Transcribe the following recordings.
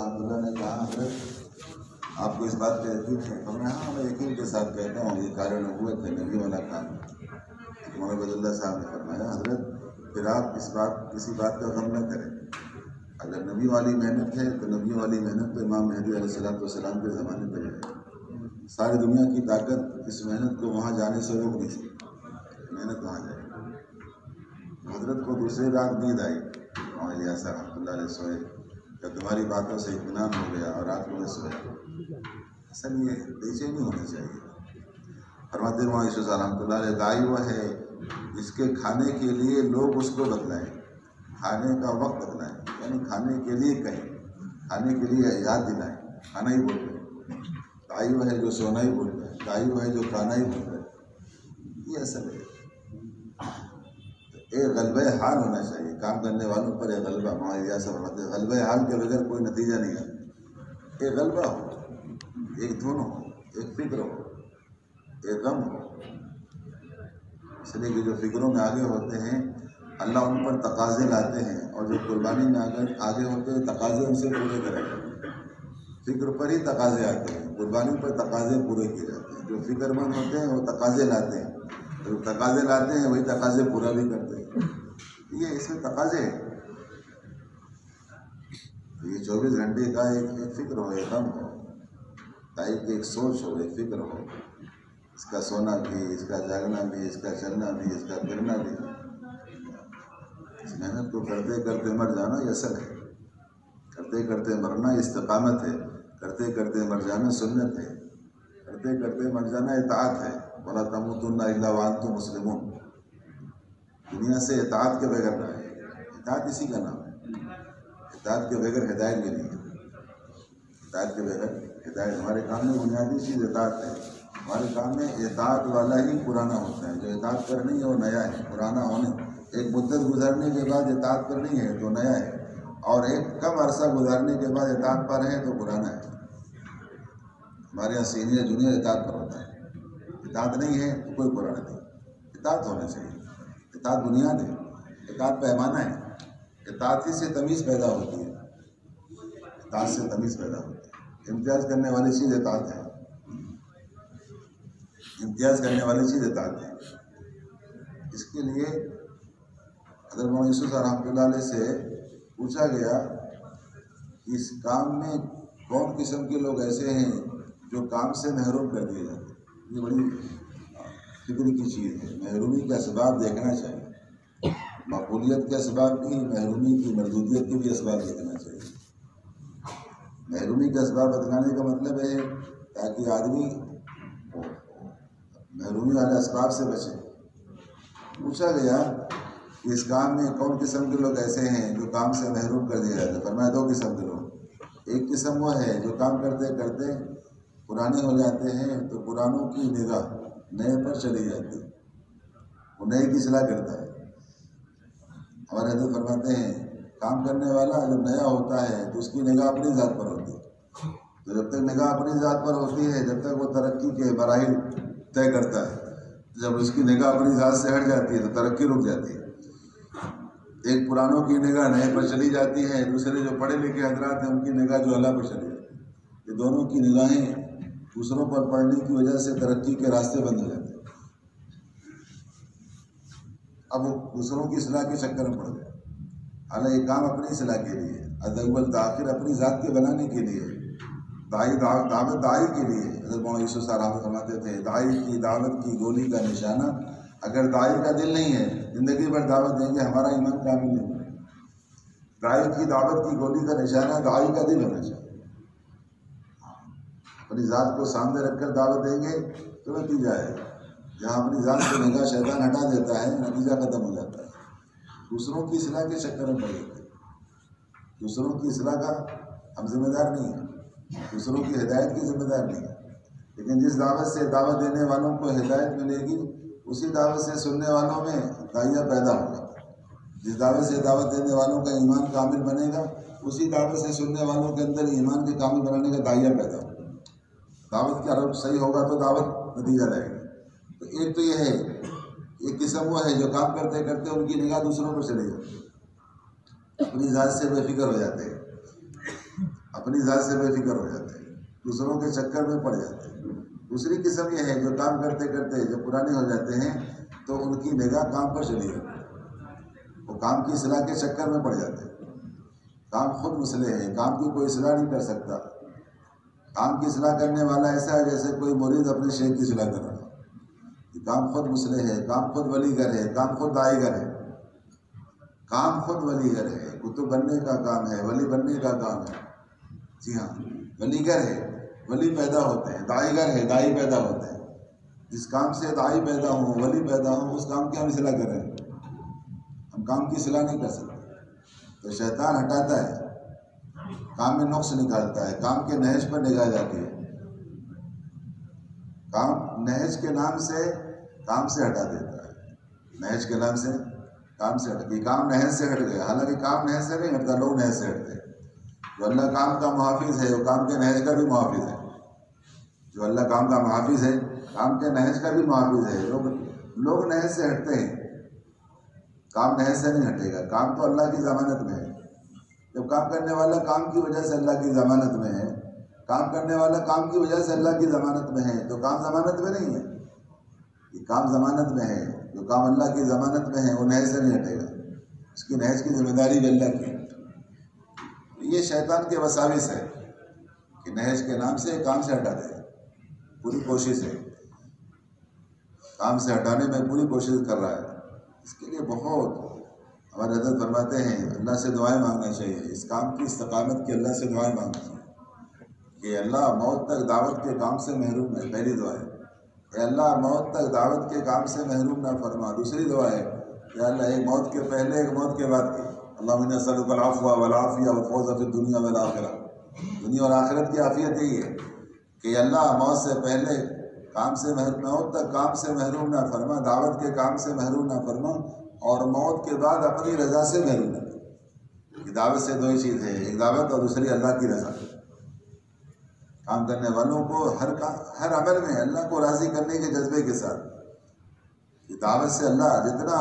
رحمۃ اللہ نے کہا حضرت آپ کو اس بات کا یقین ہے؟ تو ہاں میں یقین کے ساتھ کہتا ہوں یہ کار نبوت ہے، نبی والا کام ہے۔ مولانا عبید اللہ صاحب نے فرمایا حضرت پھر آپ کسی بات کا غم نہ کریں، اگر نبی والی محنت ہے تو نبی والی محنت تو امام مہدی علیہ السلام کے زمانے پہ ہے۔ ساری دنیا کی طاقت اس محنت کو وہاں جانے سے روک نہیں سکتی، محنت وہاں جائے۔ حضرت کو دوسری رات نیند آئی، مولانا الیاس رحمۃ اللہ علیہ سوئے کہ تمہاری باتوں سے اطمینان ہو گیا اور رات کو میں سویا۔ اصل یہ بے چینی ہونی چاہیے۔ فرماتے ہیں مولانا یوسف رحمۃ اللہ علیہ دائی وہ ہے جس کے کھانے کے لیے لوگ اس کو بتلائیں، کھانے کا وقت بتلائیں، یعنی کھانے کے لیے کہیں، کھانے کے لیے یاد دلائیں، کھانا ہی بول رہے۔ دائی وہ ہے جو سونا ہی بول رہا ہے، دائی وہ ہے جو کھانا ہی بول رہا ہے۔ یہ اصل ہے، ایک غلبہ حال ہونا چاہیے کام کرنے والوں پر۔ ایک غلبہ، ہمارے یہاں سے فرماتے ہیں غلبہ حال کے بغیر کوئی نتیجہ نہیں ہے۔ ایک غلبہ ہو، ایک دھن ہو، ایک فکر ہو، ایک غم ہو۔ اس لیے کہ جو فکروں میں آگے ہوتے ہیں اللہ ان پر تقاضے لاتے ہیں، اور جو قربانی میں آگے ہوتے ہیں تقاضے ان سے پورے کرے گا۔ فکر پر ہی تقاضے آتے ہیں، قربانی پر تقاضے پورے کیے جاتے ہیں۔ جو فکر مند ہوتے ہیں وہ تقاضے لاتے ہیں، جو تقاضے لاتے ہیں وہی تقاضے پورا بھی کرتے ہیں۔ یہ اس میں تقاضے ہیں۔ یہ 24 گھنٹے کا ایک فکر ہو، ایک غم ہو، ایک سوچ ہو، ایک فکر ہو، اس کا سونا بھی، اس کا جاگنا بھی، اس کا چلنا بھی، اس کا پھرنا بھی۔ اس محنت کو کرتے کرتے مر جانا یہ اصل ہے، کرتے کرتے مرنا استقامت ہے، کرتے کرتے مر جانا سنت ہے، کرتے کرتے مر جانا اطاعت ہے۔ وَلَا تَمُوتُنَّ إِلَّا وَأَنْتُم مُسْلِمُونَ۔ دنیا سے اطاعت کے بغیر نہ ہے، اطاعت اسی کا نام ہے۔ اطاعت کے بغیر ہدایت بھی نہیں ہے، اطاعت کے بغیر ہدایت۔ ہمارے کام میں بنیادی چیز اطاعت ہے۔ ہمارے کام میں اطاعت والا ہی پرانا ہوتا ہے، جو اطاعت پر نہیں ہے وہ نیا ہے، پرانا ہونے۔ ایک مدت گزرنے کے بعد اطاعت پر نہیں ہے تو نیا ہے، اور ایک کم عرصہ گزارنے کے بعد اطاعت پر ہے تو پرانا ہے۔ ہمارے یہاں سینئر جونیئر اطاعت پر ہوتا ہے، اطاعت نہیں ہے تو کوئی پرانا نہیں۔ اطاعت ہونا چاہیے، اطاعت بنیاد ہے، اطاعت پیمانہ ہے۔ اطاعت ہی سے تمیز پیدا ہوتی ہے، اطاعت سے تمیز پیدا ہوتی ہے۔ امتیاز کرنے والی چیز اطاعت ہے، امتیاز کرنے والی چیز اطاعت ہے۔ اس کے لیے حضرت مولانا یوسف رحمۃ اللہ علیہ سے پوچھا گیا کہ اس کام میں کون قسم کے لوگ ایسے ہیں جو کام سے محروم کر دیے جاتے ہیں۔ یہ بڑی فکر کی چیز ہے۔ محرومی کے اسباب دیکھنا چاہیے، مقبولیت کے اسباب بھی، محرومی کی مردودیت کے بھی اسباب دیکھنا چاہیے۔ محرومی کے اسباب بتلانے کا مطلب ہے تاکہ آدمی محرومی والے اسباب سے بچے۔ پوچھا گیا کہ اس کام میں کون قسم کے لوگ ایسے ہیں جو کام سے محروم کر دیا جاتے ہیں۔ فرمایا 2 قسم کے لوگ۔ ایک قسم وہ ہے جو کام کرتے کرتے پرانے ہو جاتے ہیں تو پرانوں کی نگاہ نئے پر چلی جاتی ہے، وہ نئے کی اصلاح کرتا ہے۔ ہمارے حضرت فرماتے ہیں کام کرنے والا جب نیا ہوتا ہے تو اس کی نگاہ اپنی ذات پر ہوتی ہے، تو جب تک نگاہ اپنی ذات پر ہوتی ہے جب تک وہ ترقی کے مراحل طے کرتا ہے، جب اس کی نگاہ اپنی ذات سے ہٹ جاتی ہے تو ترقی رک جاتی ہے۔ ایک پرانوں کی نگاہ نئے پر چلی جاتی ہے، دوسرے جو پڑھے لکھے حضرات ہیں ان کی نگاہ جو اللہ پر چلی جاتی ہے۔ یہ دونوں کی نگاہیں دوسروں پر پڑھنے کی وجہ سے ترقی کے راستے بند ہو جاتے ہیں۔ اب وہ دوسروں کی اصلاح کے چکر میں پڑ گئے، حالانکہ یہ کام اپنی اصلاح کے لیے، اول تاخیر اپنی ذات کے بنانے کے لیے، دعوت دائی کے لیے۔ حضرت مولانا یوسف صاحب فرماتے تھے دائی کی دعوت کی گولی کا نشانہ، اگر دائی کا دل نہیں ہے زندگی بھر دعوت دیں گے ہمارا ایمان کامل نہیں ہے۔ دائی کی دعوت کی گولی کا نشانہ دائی کا دل ہونا چاہیے۔ اپنی ذات کو سامنے رکھ کر دعوت دیں گے تو نتیجہ ہے، جہاں اپنی ذات سے نگاہ شیطان ہٹا دیتا ہے نتیجہ ختم ہو جاتا ہے۔ دوسروں کی اصلاح کے چکر میں پڑ جاتے ہیں، دوسروں کی اصلاح کا ہم ذمہ دار نہیں ہیں، دوسروں کی ہدایت کی ذمہ دار نہیں ہے۔ لیکن جس دعوت سے دعوت دینے والوں کو ہدایت ملے گی اسی دعوت سے سننے والوں میں داعیہ پیدا ہوگا۔ جس دعوت سے دعوت دینے والوں کا ایمان کامل بنے گا اسی دعوت سے سننے والوں کے اندر ایمان کے کامل بنانے کا داعیہ پیدا ہوگا۔ دعوت کا رب صحیح ہوگا تو دعوت نتیجہ رہے گا۔ تو ایک تو یہ ہے، ایک قسم وہ ہے جو کام کرتے کرتے ان کی نگاہ دوسروں پر چلے جاتی ہے، اپنی ذات سے بے فکر ہو جاتے ہیں، اپنی ذات سے بے فکر ہو جاتے ہیں، دوسروں کے چکر میں پڑ جاتے ہیں۔ دوسری قسم یہ ہے جو کام کرتے کرتے جب پرانے ہو جاتے ہیں تو ان کی نگاہ کام پر چلی جاتی ہے، وہ کام کی اصلاح کے چکر میں پڑ جاتے ہیں۔ کام خود مسئلے ہے، کام کی کوئی اصلاح نہیں کر سکتا۔ کام کی اصلاح کرنے والا ایسا ہے جیسے کوئی مرید اپنے شیخ کی اصلاح کر رہا ہے۔ کام خود مسئلے ہے، کام خود ولی گر ہے، کام خود دائی گر ہے، کام خود ولی گر ہے۔ کتب بننے کا کام ہے، ولی بننے کا کام ہے۔ جی ہاں، ولی گر ہے، ولی پیدا ہوتے ہیں، دائی گر ہے، دائی پیدا ہوتے ہیں۔ جس کام سے دائی پیدا ہوں، ولی پیدا ہوں، اس کام کی ہم اصلاح کریں، ہم کام کی اصلاح نہیں کر سکتے۔ تو شیطان ہٹاتا ہے، کام میں نقص نکالتا ہے، کام کے نہج پر نگاہ جاتی ہے، کام نہج کے نام سے کام سے ہٹا دیتا ہے، نہج کے نام سے کام سے ہٹ گئی، کام نہج سے ہٹ گیا۔ حالانکہ کام نہج سے نہیں ہٹتا، لوگ نہج سے ہٹتے ہیں۔ جو اللہ کام کا محافظ ہے وہ کام کے نہج کا بھی محافظ ہے، جو اللہ کام کا محافظ ہے کام کے نہج کا بھی محافظ ہے۔ لوگ نہج سے ہٹتے ہیں، کام نہج سے نہیں ہٹے گا۔ کام تو اللہ کی ضمانت میں ہے۔ جب کام کرنے والا کام کی وجہ سے اللہ کی ضمانت میں ہے، کام کرنے والا کام کی وجہ سے اللہ کی ضمانت میں ہے، تو کام ضمانت میں نہیں ہے، یہ کام ضمانت میں ہے۔ جو کام اللہ کی ضمانت میں ہے وہ نہج سے نہیں ہٹے گا، اس کی نہج کی ذمہ داری بھی اللہ کی ہے۔ یہ شیطان کے وساوس ہے کہ نہج کے نام سے کام سے ہٹا دے، پوری کوشش ہے، کام سے ہٹانے میں پوری کوشش کر رہا ہے۔ اس کے لیے بہت ہمارے حضرت فرماتے ہیں اللہ سے دعائیں مانگنا چاہیے، اس کام کی استقامت کی اللہ سے دعائیں مانگنا چاہیے کہ اللہ موت تک دعوت کے کام سے محروم ہے، پہلی دعا ہے۔ اے اللہ موت تک دعوت کے کام سے محروم نہ فرما، دوسری دعا ہے کہ اللہ ایک موت کے پہلے ایک موت کے بعد کی، اللہم انی اسألک العفو والعافیہ والفوز فی الدنیا والآخرہ۔ دنیا اور آخرت کی عافیت یہی ہے کہ اللہ موت سے پہلے کام سے موت تک کام سے محروم نہ فرما، دعوت کے کام سے محروم نہ فرما، اور موت کے بعد اپنی رضا سے محروم نہ فرما۔ کہ دعوت سے دو ہی چیز ہے، ایک دعوت اور دوسری اللہ کی رضا۔ کام کرنے والوں کو ہر عمل میں اللہ کو راضی کرنے کے جذبے کے ساتھ، کہ دعوت سے جتنا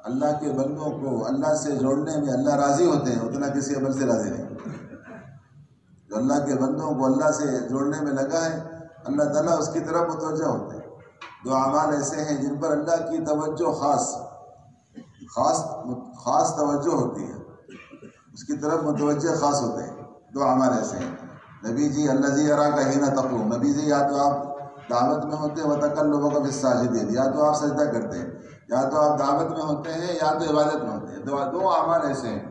اللہ کے بندوں کو اللہ سے جوڑنے میں اللہ راضی ہوتے ہیں اتنا کسی عمل سے راضی نہیں۔ جو اللہ کے بندوں کو اللہ سے جوڑنے میں لگا ہے اللہ تعالیٰ اس کی طرف متوجہ ہوتے ہیں۔ دو اعمال ایسے ہیں جن پر اللہ کی توجہ خاص توجہ ہوتی ہے، اس کی طرف متوجہ خاص ہوتے ہیں۔ دو اعمال ایسے ہیں، نبی جی الذی یراک حین تقوم، نبی جی یا تو آپ دعوت میں ہوتے ہیں وتقلبک فی الساجدین، یا تو آپ سجدہ کرتے ہیں، یا تو آپ دعوت میں ہوتے ہیں یا تو عبادت میں ہوتے ہیں۔ دو اعمال ایسے ہیں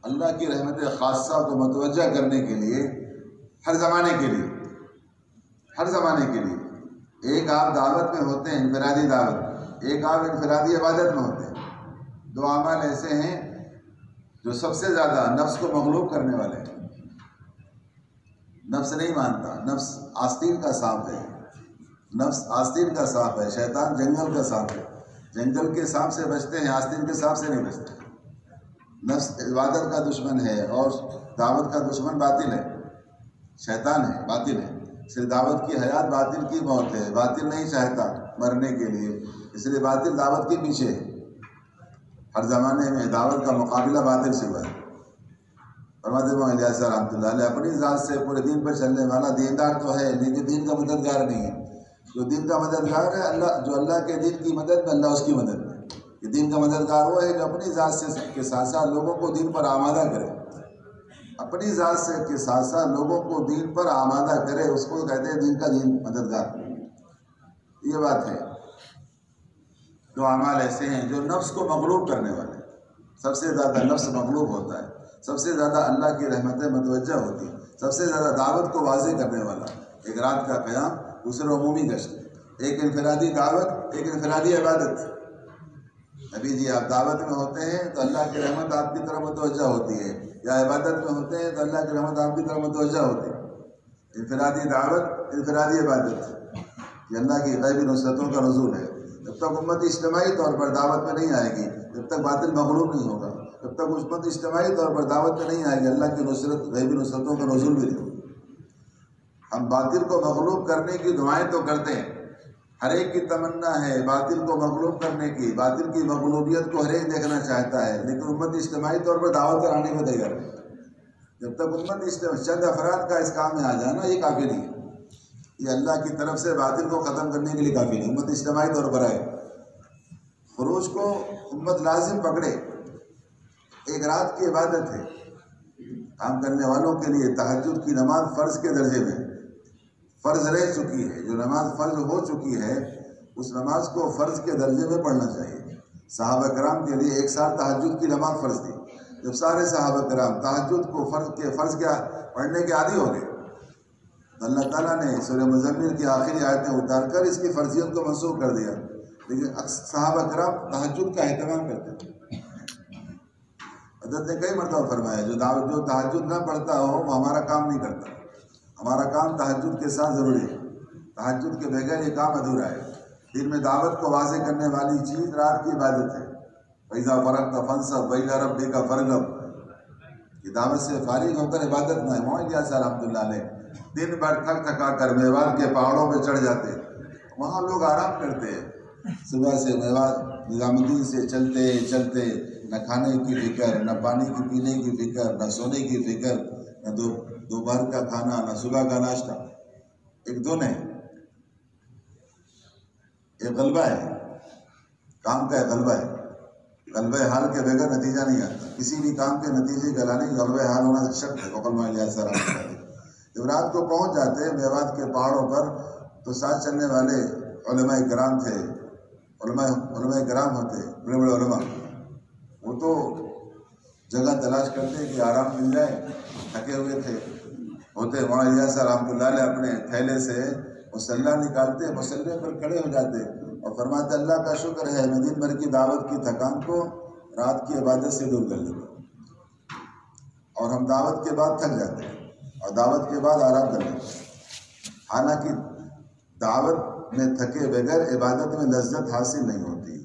اللہ کی رحمت خاصہ کو متوجہ کرنے کے لیے ہر زمانے کے لیے ایک آپ دعوت میں ہوتے ہیں انفرادی دعوت، ایک آپ انفرادی عبادت میں ہوتے ہیں۔ دو اعمال ایسے ہیں جو سب سے زیادہ نفس کو مغلوب کرنے والے ہیں۔ نفس نہیں مانتا، نفس آستین کا سانپ ہے، نفس آستین کا سانپ ہے، شیطان جنگل کا سانپ ہے۔ جنگل کے سانپ سے بچتے ہیں، آستین کے سانپ سے نہیں بچتے۔ نفس عبادت کا دشمن ہے اور دعوت کا دشمن باطل ہے، شیطان ہے، باطل ہے۔ صرف دعوت کی حیات باطل کی موت ہے، باطل نہیں چاہتا مرنے کے لیے، اس لیے باطل دعوت کے پیچھے ہے۔ ہر زمانے میں دعوت کا مقابلہ باطل سے ہوا ہے۔ فرماتے ہیں الیاس رحمۃ اللہ علیہ اپنی ذات سے پورے دین پر چلنے والا دیندار تو ہے لیکن دین کا مددگار نہیں ہے۔ جو دین کا مددگار ہے جو اللہ کے دین کی مدد میں، اللہ اس کی مدد میں۔ یہ دین کا مددگار وہ ہے جو اپنی ذات سے کے ساتھ ساتھ لوگوں کو دین پر آمادہ کرے، اپنی ذات سے کے ساتھ ساتھ لوگوں کو دین پر آمادہ کرے، اس کو کہتے ہیں دین کا دین مددگار۔ یہ بات ہے۔ دو اعمال ایسے ہیں جو نفس کو مغلوب کرنے والے، سب سے زیادہ نفس مغلوب ہوتا ہے، سب سے زیادہ اللہ کی رحمتیں متوجہ ہوتی ہیں، سب سے زیادہ دعوت کو واضح کرنے والا ایک رات کا قیام، دوسرے عمومی گشت، ایک انفرادی دعوت، ایک انفرادی عبادت۔ نبی جی آپ دعوت میں ہوتے ہیں تو اللہ کی رحمت آپ کی طرف متوجہ ہوتی ہے، یا عبادت میں ہوتے ہیں تو اللہ کی رحمت آپ کی طرف متوجہ ہوتی ہے۔ انفرادی دعوت، انفرادی عبادت، یہ اللہ کی غیبی نصرتوں کا نزول ہے۔ جب تک امت اجتماعی طور پر دعوت میں نہیں آئے گی، جب تک باطل مغلوب نہیں ہوگا، جب تک امت اجتماعی طور پر دعوت میں نہیں آئے گی، اللہ کی نصرت، غیبی نصرتوں کا نزول بھی نہیں ہوگا۔ ہم باطل کو مغلوب کرنے کی دعائیں تو کرتے ہیں، ہر ایک کی تمنا ہے باطل کو مغلوب کرنے کی، باطل کی مغلوبیت کو ہر ایک دیکھنا چاہتا ہے، لیکن امت اجتماعی طور پر دعوت کرانے کو تیار ہے۔ جب تک امت چند افراد کا اس کام میں آ جانا یہ کافی نہیں ہے، یہ اللہ کی طرف سے باطل کو ختم کرنے کے لیے کافی نہیں. امت اجتماعی طور پر آئے، خروج کو امت لازم پکڑے. ایک رات کی عبادت ہے، کام کرنے والوں کے لیے تہجد کی نماز فرض کے درجے میں فرض رہ چکی ہے. جو نماز فرض ہو چکی ہے اس نماز کو فرض کے درجے میں پڑھنا چاہیے. صحابہ کرام کے لیے ایک سال تہجد کی نماز فرض تھی. جب سارے صحابہ کرام تہجد کو فرض کیا پڑھنے کے عادی ہو گئے، اللہ تعالیٰ نے سورہ مزمل کی آخری آیتیں اتار کر اس کی فرضیت کو منسوخ کر دیا. لیکن صحابہ کرام تہجد کا اہتمام کرتے تھے. حضرت نے کئی مرتبہ فرمایا جو تہجد نہ پڑھتا ہو وہ ہمارا کام نہیں کرتا. ہمارا کام تہجد کے ساتھ ضروری ہے. تہجد کے بغیر یہ کام ادھورا ہے. دن میں دعوت کو واضح کرنے والی چیز رات کی عبادت ہے. فَإِذَا فَرَغْتَ فَانْصَبْ وَإِلَىٰ رَبِّكَ فَارْغَب. یہ دعوت سے فارغ ہو کر عبادت نہ ہے. معاویہ سے رحمۃ اللہ علیہ دن بھر تھک تھکا کر میوات کے پہاڑوں پہ چڑھ جاتے. وہاں لوگ آرام کرتے ہیں. صبح سے میوات نظام الدین سے چلتے چلتے نہ کھانے کی فکر، نہ پانی کی پینے کی فکر، نہ سونے کی فکر، نہ دوپہر کا کھانا، نہ صبح کا ناشتہ. ایک دن ہے، ایک غلبہ ہے، کام کا ایک غلبہ ہے. غلبہ حال کے بغیر نتیجہ نہیں آتا. کسی بھی کام کے نتیجے کا لانے غلبہ حال ہونا شرط ہے. جب رات کو پہنچ جاتے میوات کے پہاڑوں پر تو ساتھ چلنے والے علماء کرام تھے. علماء کرام ہوتے بڑے بڑے علماء، وہ تو جگہ تلاش کرتے کہ آرام مل جائے. تھکے ہوئے تھے ہوتے. مولانا صاحب رحمۃ اللہ علیہ اپنے تھیلے سے مسلح نکالتے، مسلح پر کھڑے ہو جاتے اور فرماتے اللہ کا شکر ہے میں دن بھر کی دعوت کی تھکان کو رات کی عبادت سے دور کر لیتا ہوں. اور ہم دعوت کے بعد تھک جاتے ہیں اور دعوت کے بعد آرام کر لیتے ہیں. حالانکہ دعوت میں تھکے بغیر عبادت میں لذت حاصل نہیں ہوتی.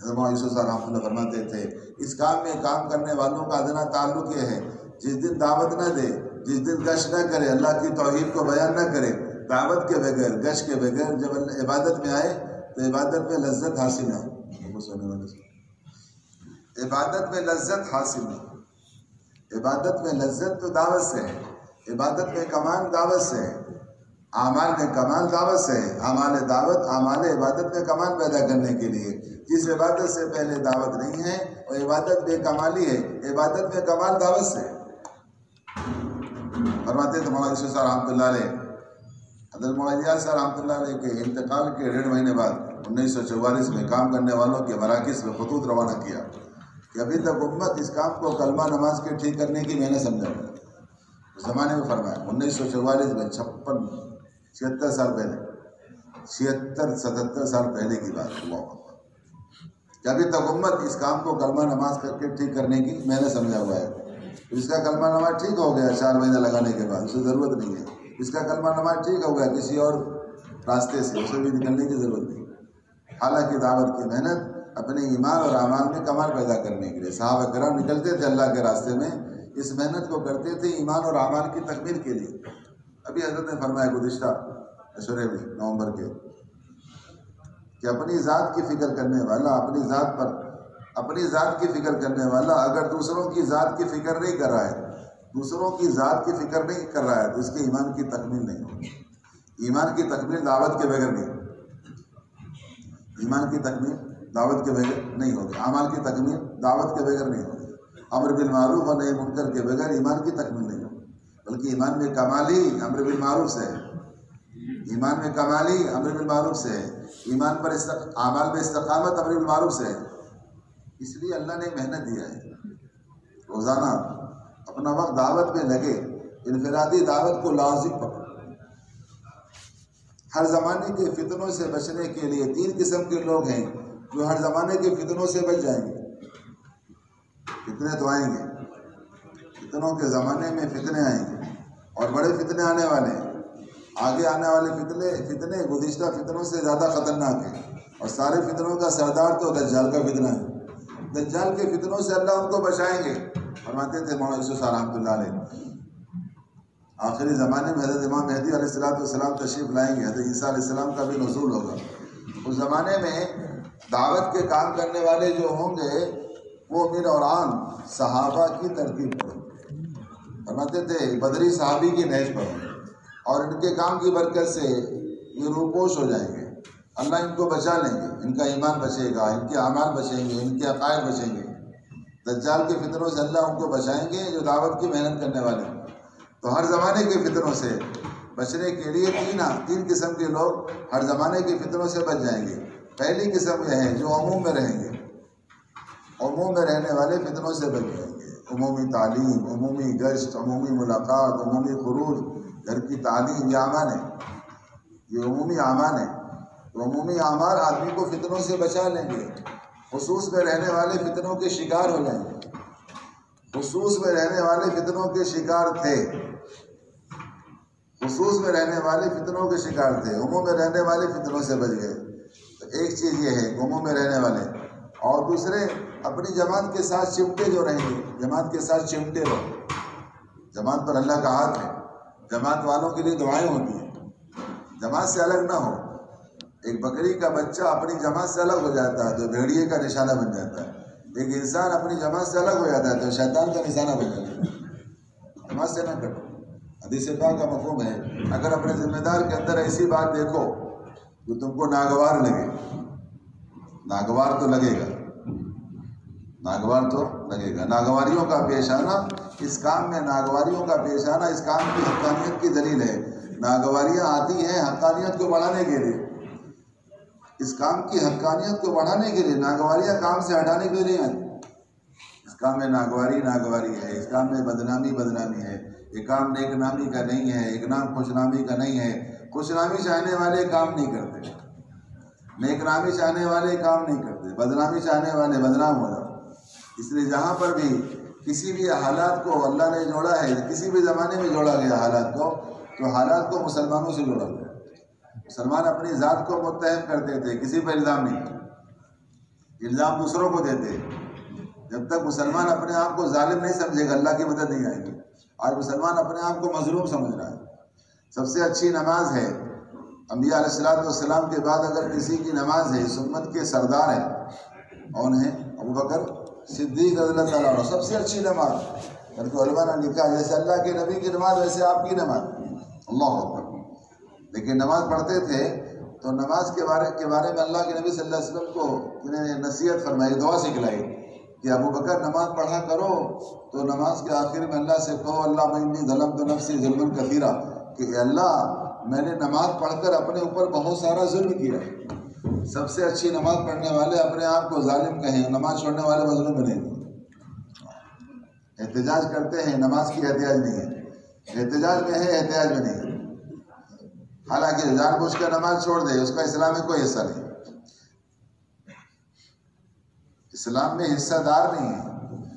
حضرت یوسف صاحب رحمۃ اللہ فرماتے تھے اس کام میں کام کرنے والوں کا ادنا تعلق یہ ہے جس دن دعوت نہ دے، جس دن گشت نہ کرے، اللہ کی توحید کو بیان نہ کرے، دعوت کے بغیر گشت کے بغیر جب عبادت میں آئے تو عبادت میں لذت حاصل نہ ہو. عبادت میں لذت حاصل نہ ہو. عبادت میں لذت تو دعوت سے ہے. عبادت میں کمال دعوت سے ہے. اعمال میں کمال دعوت سے ہے. اعمال عبادت میں کمال پیدا کرنے کے لیے. جس عبادت سے پہلے دعوت نہیں ہے وہ عبادت بے کمالی ہے. عبادت میں کمال دعوت سے ہے. فرماتے تھے مولانا یوسف صاحب رحمۃ اللہ علیہ، حضرت مولانا صاحب رحمۃ اللہ علیہ کے انتقال کے 1.5 مہینے بعد 1944 میں کام کرنے والوں کے مراکز میں خطوط روانہ کیا کہ ابھی تک امت اس کام کو کلمہ نماز کے ٹھیک کرنے کی میں نے سمجھا. اس زمانے میں فرمایا 1944 میں 76 سال پہلے، 77 سال پہلے کی بات ہے کہ ابھی تک امت اس کام کو کلمہ نماز کر کے ٹھیک کرنے کی میں نے سمجھا ہوا ہے. اس کا کلمہ نماز ٹھیک ہو گیا 4 مہینے لگانے کے بعد، اسے ضرورت نہیں ہے. اس کا کلمہ نماز ٹھیک ہو گیا کسی اور راستے سے، اسے بھی نکلنے کی ضرورت نہیں. حالانکہ دعوت کی محنت اپنے ایمان اور اعمال میں کمال پیدا کرنے کے لیے صحابہ کرام نکلتے تھے اللہ کے راستے میں. اس محنت کو کرتے تھے ایمان اور اعمال کی تکمیل کے لیے. ابھی حضرت نے فرمایا گزشتہ عشرے میں نومبر کے کہ اپنی ذات کی فکر کرنے والا اپنی ذات کی فکر کرنے والا اگر دوسروں کی ذات کی فکر نہیں کر رہا ہے، دوسروں کی ذات کی فکر نہیں کر رہا ہے تو اس کے ایمان کی تکمیل نہیں ہوگی. ایمان کی تکمیل دعوت کے بغیر نہیں ہوگی. ایمان کی تکمیل دعوت کے بغیر نہیں ہوگی. اعمال کی تکمیل دعوت کے بغیر نہیں ہوگی. امر بالمعروف اور نہی منکر کے بغیر ایمان کی تکمیل نہیں ہوگی. بلکہ ایمان میں کمال ہی امر بالمعروف سے ہے. ایمان میں کمال ہی امر بالمعروف سے ہے. ایمان پر اعمال میں استقامت امر بالمعروف سے ہے. اس لیے اللہ نے محنت دیا ہے. روزانہ اپنا وقت دعوت میں لگے. انفرادی دعوت کو لازم پکڑو. ہر زمانے کے فتنوں سے بچنے کے لیے 3 قسم کے لوگ ہیں جو ہر زمانے کے فتنوں سے بچ جائیں گے. فتنے تو آئیں گے، فتنوں کے زمانے میں فتنے آئیں گے اور بڑے فتنے آنے والے ہیں. آگے آنے والے فتنے گزشتہ فتنوں سے زیادہ خطرناک ہیں. اور سارے فتنوں کا سردار تو دجال کا فتنہ ہے. دجال کے فتنوں سے اللہ ان کو بچائیں گے. فرماتے تھے مولانا یوسف صاحب رحمۃ اللہ علیہ آخری زمانے میں حضرت امام مہدی علیہ السلام تشریف لائیں گے. حضرت عیسیٰ علیہ السلام کا بھی نزول ہوگا. اس زمانے میں دعوت کے کام کرنے والے جو ہوں گے وہ امیر اور عام صحابہ کی ترتیب پر. فرماتے تھے بدری صحابی کی نہج پڑھو اور ان کے کام کی برکت سے یہ روپوش ہو جائیں گے، اللہ ان کو بچا لیں گے، ان کا ایمان بچے گا، ان کے اعمال بچیں گے، ان کے عقائد بچیں گے۔ دجال کے فتنوں سے اللہ ان کو بچائیں گے جو دعوت کی محنت کرنے والے ہیں۔ تو ہر زمانے کے فتنوں سے بچنے کے لیے تین قسم کے لوگ ہر زمانے کے فتنوں سے بچ جائیں گے۔ پہلی قسم یہ ہے جو عموم میں رہیں گے، عموم میں رہنے والے فتنوں سے بچ جائیں گے۔ عمومی تعلیم، عمومی گشت، عمومی ملاقات، عمومی خروج، گھر کی تعلیم، یہ اعمال ہیں، یہ عمومی اعمال ہیں۔ تو عمومی اعمال آدمی کو فتنوں سے بچا لیں گے۔ خصوص میں رہنے والے فتنوں کے شکار ہو جائیں گے۔ خصوص میں رہنے والے فتنوں کے شکار تھے، خصوص میں رہنے والے فتنوں کے شکار تھے، عموم میں رہنے والے فتنوں سے بچ گئے۔ تو ایک چیز یہ ہے عموم میں رہنے والے، اور دوسرے اپنی جماعت کے ساتھ چمٹے جو رہیں گے، جماعت کے ساتھ چمٹے رہو۔ جماعت پر اللہ کا ہاتھ ہے، جماعت والوں کے لیے دعائیں ہوتی ہیں، جماعت سے الگ نہ ہو۔ ایک بکری کا بچہ اپنی جماعت سے الگ ہو جاتا ہے تو بھیڑیے کا نشانہ بن جاتا ہے، ایک انسان اپنی جماعت سے الگ ہو جاتا ہے تو شیطان کا نشانہ بن جاتا ہے۔ جماعت سے نہ کٹو، حدیث پاک کا مفہوم ہے اگر اپنے ذمہ دار کے اندر ایسی بات دیکھو جو تم کو ناگوار لگے، ناگوار تو لگے گا، ناگوار تو لگے گا، ناگواریوں کا پیش آنا اس کام میں، ناگواریوں کا پیش آنا اس کام کی حقانیت کی دلیل ہے۔ ناگواریاں آتی ہیں حقانیت کو بڑھانے کے لیے، اس کام کی حقانیت کو بڑھانے کے لیے، ناگواریاں کام سے ہٹانے کے لیے نہیں آتی۔ اس کام میں ناگواری ہے، اس کام میں بدنامی ہے، یہ کام نیک نامی کا نہیں ہے، ایک نام خوش نامی کا نہیں ہے۔ خوش نامی چاہنے والے کام نہیں کرتے، نیک نامی چاہنے والے کام نہیں کرتے، بدنامی چاہنے والے بدنام ہو جاؤ۔ اس لیے جہاں پر بھی کسی بھی حالات کو اللہ نے جوڑا ہے، کسی بھی زمانے میں جوڑا گیا حالات کو، تو حالات کو مسلمانوں سے جوڑا گیا۔ مسلمان اپنی ذات کو متہم کرتے تھے، کسی پر الزام نہیں، الزام دوسروں کو دیتے۔ جب تک مسلمان اپنے آپ کو ظالم نہیں سمجھے گا اللہ کی مدد نہیں آئے گی۔ آج مسلمان اپنے آپ کو مظلوم سمجھ رہا ہے۔ سب سے اچھی نماز ہے، انبیاء علیہ السلام کے بعد اگر کسی کی نماز ہے، اس امت کے سردار ہیں، کون ہیں؟ ابوبکر صدیق رضی اللہ تعالیٰ عنہ، سب سے اچھی نماز، بلکہ علماء نے لکھا جیسے اللہ کے نبی کی نماز ویسے آپ کی نماز، اللہ اکبر۔ لیکن نماز پڑھتے تھے تو نماز کے بارے میں اللہ کے نبی صلی اللہ علیہ وسلم کو انہیں نصیحت فرمائی، دعا سکھلائی کہ ابوبکر نماز پڑھا کرو تو نماز کے آخر میں اللہ سے کہو اللہم انی ظلمت نفسی ظلما کثیرا، کہ اے اللہ میں نے نماز پڑھ کر اپنے اوپر بہت سارا ظلم کیا۔ سب سے اچھی نماز پڑھنے والے اپنے آپ کو ظالم کہیں، نماز چھوڑنے والے مظلوم نہیں۔ احتجاج کرتے ہیں، نماز کی احتجاج نہیں ہے، احتجاج میں ہے، احتجاج میں نہیں ہے۔ حالانکہ جان بوجھ کر نماز چھوڑ دے اس کا اسلام میں کوئی حصہ نہیں، اسلام میں حصہ دار نہیں ہے،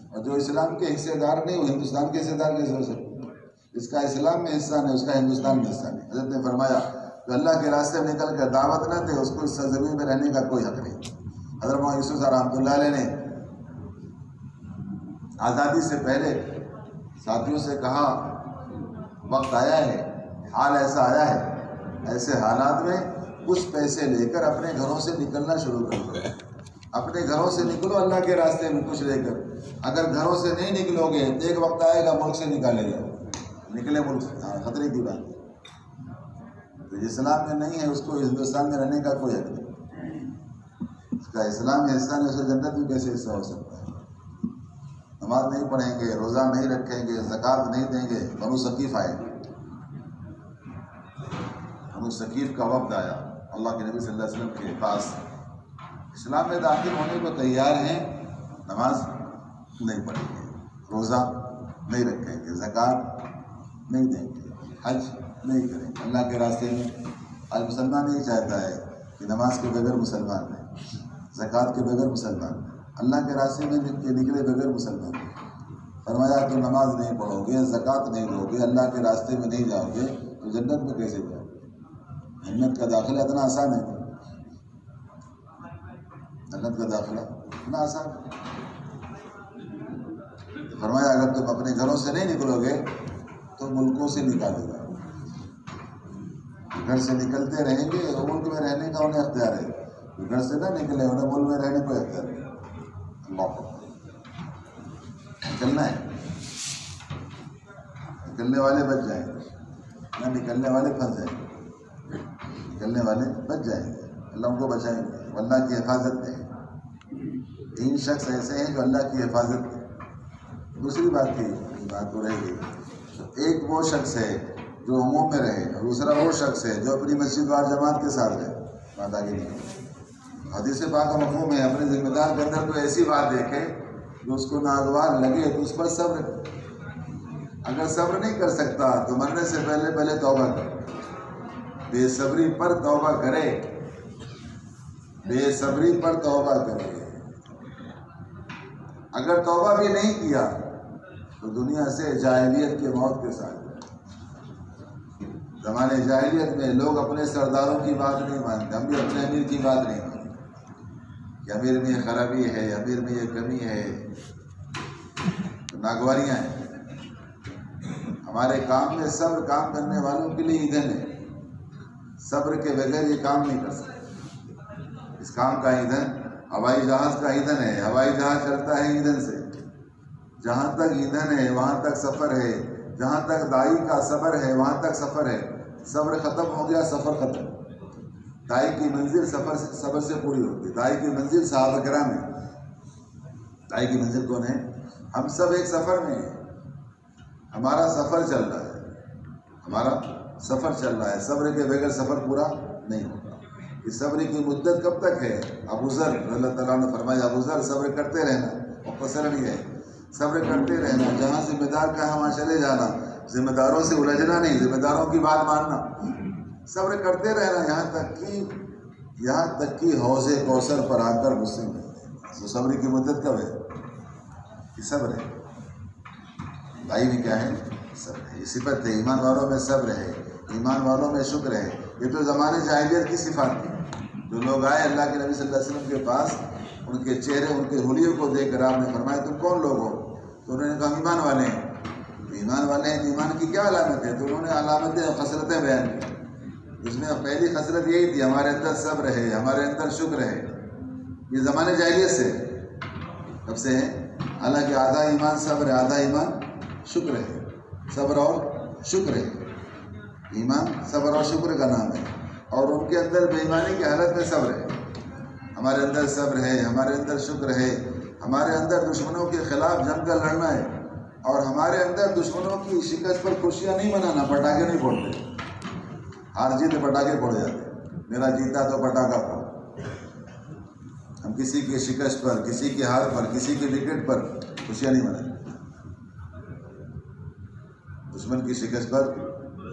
اور جو اسلام کے حصے دار نہیں وہ ہندوستان کے حصے دار کیسے ہو سکتے؟ اس کا اسلام میں حصہ نہیں، اس کا ہندوستان میں حصہ نہیں۔ حضرت نے فرمایا کہ اللہ کے راستے میں نکل کر دعوت نہ دے اس کو اس سرزمین میں رہنے کا کوئی حق نہیں۔ حضرت محمد یوسف رحمۃ اللہ علیہ نے آزادی سے پہلے ساتھیوں سے کہا وقت آیا ہے، حال ایسا آیا ہے، ایسے حالات میں کچھ پیسے لے کر اپنے گھروں سے نکلنا شروع کر دو، اپنے گھروں سے نکلو اللہ کے راستے میں کچھ لے کر۔ اگر گھروں سے نہیں نکلو گے تو ایک وقت آئے گا ملک سے نکالے جاؤ، نکلے ملک سے، خطرے کی بات۔ تو اسلام میں نہیں ہے اس کو ہندوستان میں رہنے کا کوئی حق نہیں، اس کا اسلام میں حصہ نہیں، اس کو جنت میں کیسے حصہ ہو سکتا ہے؟ نماز نہیں پڑھیں گے، روزہ نہیں رکھیں گے، زکوٰۃ نہیں دیں گے۔ بنو ثقیف آئے، بنو ثقیف کا وفد آیا اللہ کے نبی صلی اللہ علیہ وسلم کے پاس، اسلام میں داخل ہونے کو تیار ہیں، نماز نہیں پڑھیں گے، روزہ نہیں رکھیں گے، زکوٰۃ نہیں دیں گے، حج نہیں کریں گے اللہ کے راستے میں۔ آج مسلمان نہیں چاہتا ہے کہ نماز کے بغیر مسلمان ہے، زکوٰۃ کے بغیر مسلمان ہے، اللہ کے راستے میں نکلے بغیر مسلمان ہے۔ فرمایا تو نماز نہیں پڑھو گے، زکوٰۃ نہیں دو گے، اللہ کے راستے میں نہیں جاؤ گے تو جنت میں کیسے جاؤ گے؟ جنت کا داخلہ اتنا آسان ہے، جنت کا داخلہ اتنا آسان ہے۔ فرمایا اگر تم اپنے گھروں سے نہیں نکلو گے تو ملکوں سے نکالے گا، گھر سے نکلتے رہیں گے، ملک میں رہنے کا انہیں اختیار ہے، گھر سے نہ نکلے انہیں ملک میں رہنے کو اختیار ہے۔ اللہ کو نکلنا ہے، نکلنے والے بچ جائیں گے، نہ نکلنے والے پھنس جائیں گے، نکلنے والے بچ جائیں گے، اللہ ان کو بچائیں گے، اللہ کی حفاظت میں ہے۔ 3 شخص ایسے ہیں جو اللہ کی حفاظت میں۔ دوسری بات کی بات تو رہ گئی، ایک وہ شخص ہے جو عموم میں رہے، دوسرا وہ شخص ہے جو اپنی مسجد وار جماعت کے ساتھ رہے۔ بات آگے نہیں، حدیث پاک کا مفہوم ہے اپنے ذمہ دار کے اندر کوئی ایسی بات دیکھے جو اس کو ناگوار لگے تو اس پر صبر کرے، اگر صبر نہیں کر سکتا تو مرنے سے پہلے توبہ کرے، بے صبری پر توبہ کرے، بے صبری پر توبہ کرے۔ اگر توبہ بھی نہیں کیا تو دنیا سے جاہلیت کے موت کے ساتھ۔ زمانے جاہلیت میں لوگ اپنے سرداروں کی بات نہیں مانتے، ہم بھی اپنے امیر کی بات نہیں مانتے کہ امیر میں یہ خرابی ہے، امیر میں یہ کمی ہے، تو ناگواریاں ہیں۔ ہمارے کام میں صبر کام کرنے والوں کے لیے ایندھن ہے، صبر کے بغیر یہ کام نہیں کر سکتے۔ اس کام کا ایندھن ہوائی جہاز کا ایندھن ہے، ہوائی جہاز چلتا ہے ایندھن سے، جہاں تک ایندھن ہے وہاں تک سفر ہے، جہاں تک دائی کا صبر ہے وہاں تک سفر ہے۔ صبر ختم ہو گیا سفر ختم۔ دائی کی منزل صبر سے پوری ہوتی ہے۔ دائی کی منزل صحابہ کرام ہے۔ دائی کی منزل کون ہے؟ ہم سب ایک سفر میں ہیں، ہمارا سفر چل رہا ہے، ہمارا سفر چل رہا ہے، صبر کے بغیر سفر پورا نہیں ہوگا۔ اس صبر کی مدت کب تک ہے؟ ابو ذر اللہ تعالیٰ نے فرمایا ابو ذر صبر کرتے رہنا، اور قصر نہیں ہے، صبر کرتے رہنا، جہاں ذمہ دار کا ہے وہاں چلے جانا، ذمہ داروں سے الجھنا نہیں، ذمہ داروں کی بات ماننا، صبر کرتے رہنا یہاں تک کہ حوض کوثر پر آ کر غصے میں۔ تو صبر کی مدت کب ہے؟ یہ صبر ہے۔ بھائی میں کیا ہے؟ صبر ہے، یہ صفت ہے۔ ایمان والوں میں صبر ہے، ایمان والوں میں شکر ہے۔ یہ تو زمانے جاہلیت کی صفات تھی۔ جو لوگ آئے اللہ کے نبی صلی اللہ علیہ وسلم کے پاس، ان کے چہرے ان کے حلیوں کو دیکھ کر آپ نے فرمایا تم کون لوگ ہو؟ تو انہوں نے کہا ایمان والے ہیں۔ ایمان والے ہیں تو ایمان کی کیا علامت ہے؟ تو انہوں نے علامتیں خصلتیں بیان کی، جس میں پہلی خصلت یہی تھی ہمارے اندر صبر ہے، ہمارے اندر شکر ہے۔ یہ زمانے جاہلیت سے کب سے ہے؟ حالانکہ آدھا ایمان صبر ہے، آدھا ایمان شکر ہے، صبر اور شکر ہے۔ ایمان صبر اور شکر کا نام ہے، اور ان کے اندر بے ایمانی کی حالت میں صبر ہے۔ ہمارے اندر صبر ہے، ہمارے اندر شکر ہے، ہمارے اندر دشمنوں کے خلاف جم کر لڑنا ہے، اور ہمارے اندر دشمنوں کی شکست پر خوشیاں نہیں منانا، پٹاخے نہیں پھوڑتے۔ ہار جیت پٹاخے پھوڑے جاتے، میرا جیتا تو پٹاخہ پھوڑ۔ ہم کسی کی شکست پر، کسی کی ہار پر، کسی کے وکٹ پر خوشیاں نہیں مناتے، دشمن کی شکست پر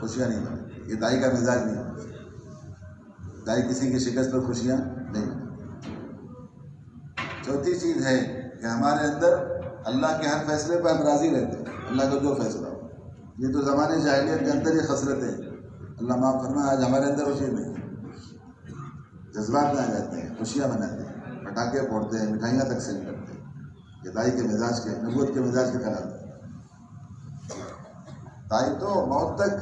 خوشیاں نہیں مناتے۔ یہ دائی کا مزاج نہیں ہوتا، دائی کسی کی شکست پر خوشیاں نہیں مناتے۔ چوتھی چیز ہے کہ ہمارے اندر اللہ کے ہر فیصلے پر ہم راضی رہتے ہیں، اللہ کا جو فیصلہ ہو۔ یہ تو زمانے جاہلیت کے اندر یہ خصلت ہے، اللہ معاف فرمائے، آج ہمارے اندر وہ چیز نہیں ہے۔ جذبات میں آ جاتے ہیں، خوشیاں مناتے ہیں، پٹاخے پھوڑتے ہیں، مٹھائیاں تقسیم کرتے ہیں۔ یہ دائی کے مزاج کے، نبوت کے مزاج کے خلاف ہے۔ دائی تو موت تک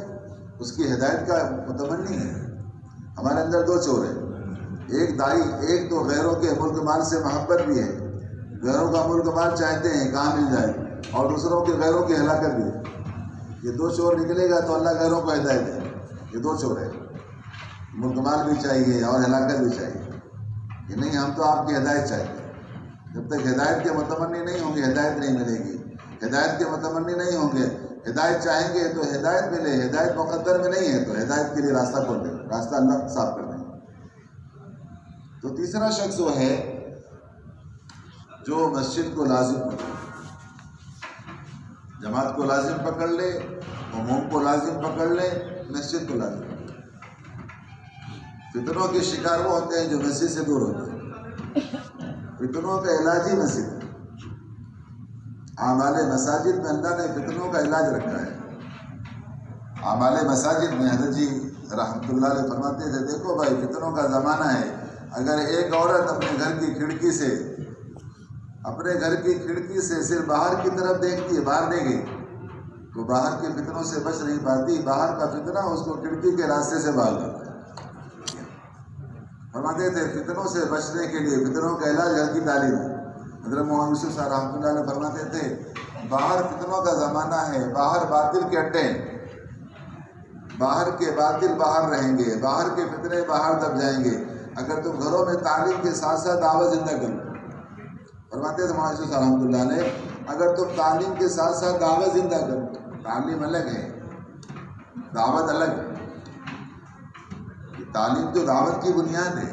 اس کی ہدایت کا متمنی ہے۔ ہمارے اندر 2 چور ہیں، ایک دائی، ایک تو غیروں کے ملک مال سے محبت بھی ہے، غیروں کا ملک مال چاہتے ہیں کہاں مل جائے، اور دوسروں کے غیروں کی ہلاکت بھی ہے۔ یہ 2 چور نکلے گا تو اللہ غیروں کو ہدایت دے۔ یہ 2 چور ہیں، ملک مال بھی چاہیے اور ہلاکت بھی چاہیے۔ کہ نہیں ہم تو آپ کی ہدایت چاہتے ہیں۔ جب تک ہدایت کے متمنی نہیں ہوں گے ہدایت نہیں ملے گی، ہدایت کے متمنی نہیں ہوں گے، ہدایت چاہیں گے تو ہدایت ملے، ہدایت مقدر میں نہیں ہے تو ہدایت کے لیے راستہ کھول دے، راستہ اللہ صاف کر دیں۔ تو تیسرا شخص وہ ہے جو مسجد کو لازم پکڑ لے، جماعت کو لازم پکڑ لے، عموم کو لازم پکڑ لے، مسجد کو لازم پکڑ لے۔ فتنوں کے شکار وہ ہوتے ہیں جو مسجد سے دور ہوتے ہیں۔ فتنوں کا علاج ہی مسجد ہے۔ اعمال مساجد میں اللہ نے فتنوں کا علاج رکھا ہے۔ اعمال مساجد میں حضرت جی رحمۃ اللہ علیہ فرماتے تھے دیکھو بھائی فتنوں کا زمانہ ہے، اگر ایک عورت اپنے گھر کی کھڑکی سے صرف باہر کی طرف دیکھتی ہے، باہر نہیں گئی تو باہر کے فتنوں سے بچ نہیں پاتی، باہر کا فتنہ اس کو کھڑکی کے راستے سے بھاگ دیتا ہے۔ فرماتے تھے فتنوں سے بچنے کے لیے فتنوں کا علاج گھر کی تعلیم ہے۔ حضرت محمد یوسف صاحب رحمۃ اللہ علیہ فرماتے تھے باہر فتنوں کا زمانہ ہے، باہر باطل کے اڈے ہیں، باہر کے باطل باہر رہیں گے، باہر کے فتنے باہر دب جائیں گے اگر تم گھروں میں تعلیم کے ساتھ ساتھ دعوت زندہ کرو۔ فرماتے ہیں مولانا شاہ رحمۃ اللہ نے، اگر تم تعلیم کے ساتھ ساتھ دعوت زندہ کرو، تعلیم الگ ہے، دعوت الگ ہے۔ تعلیم تو دعوت کی بنیاد ہے،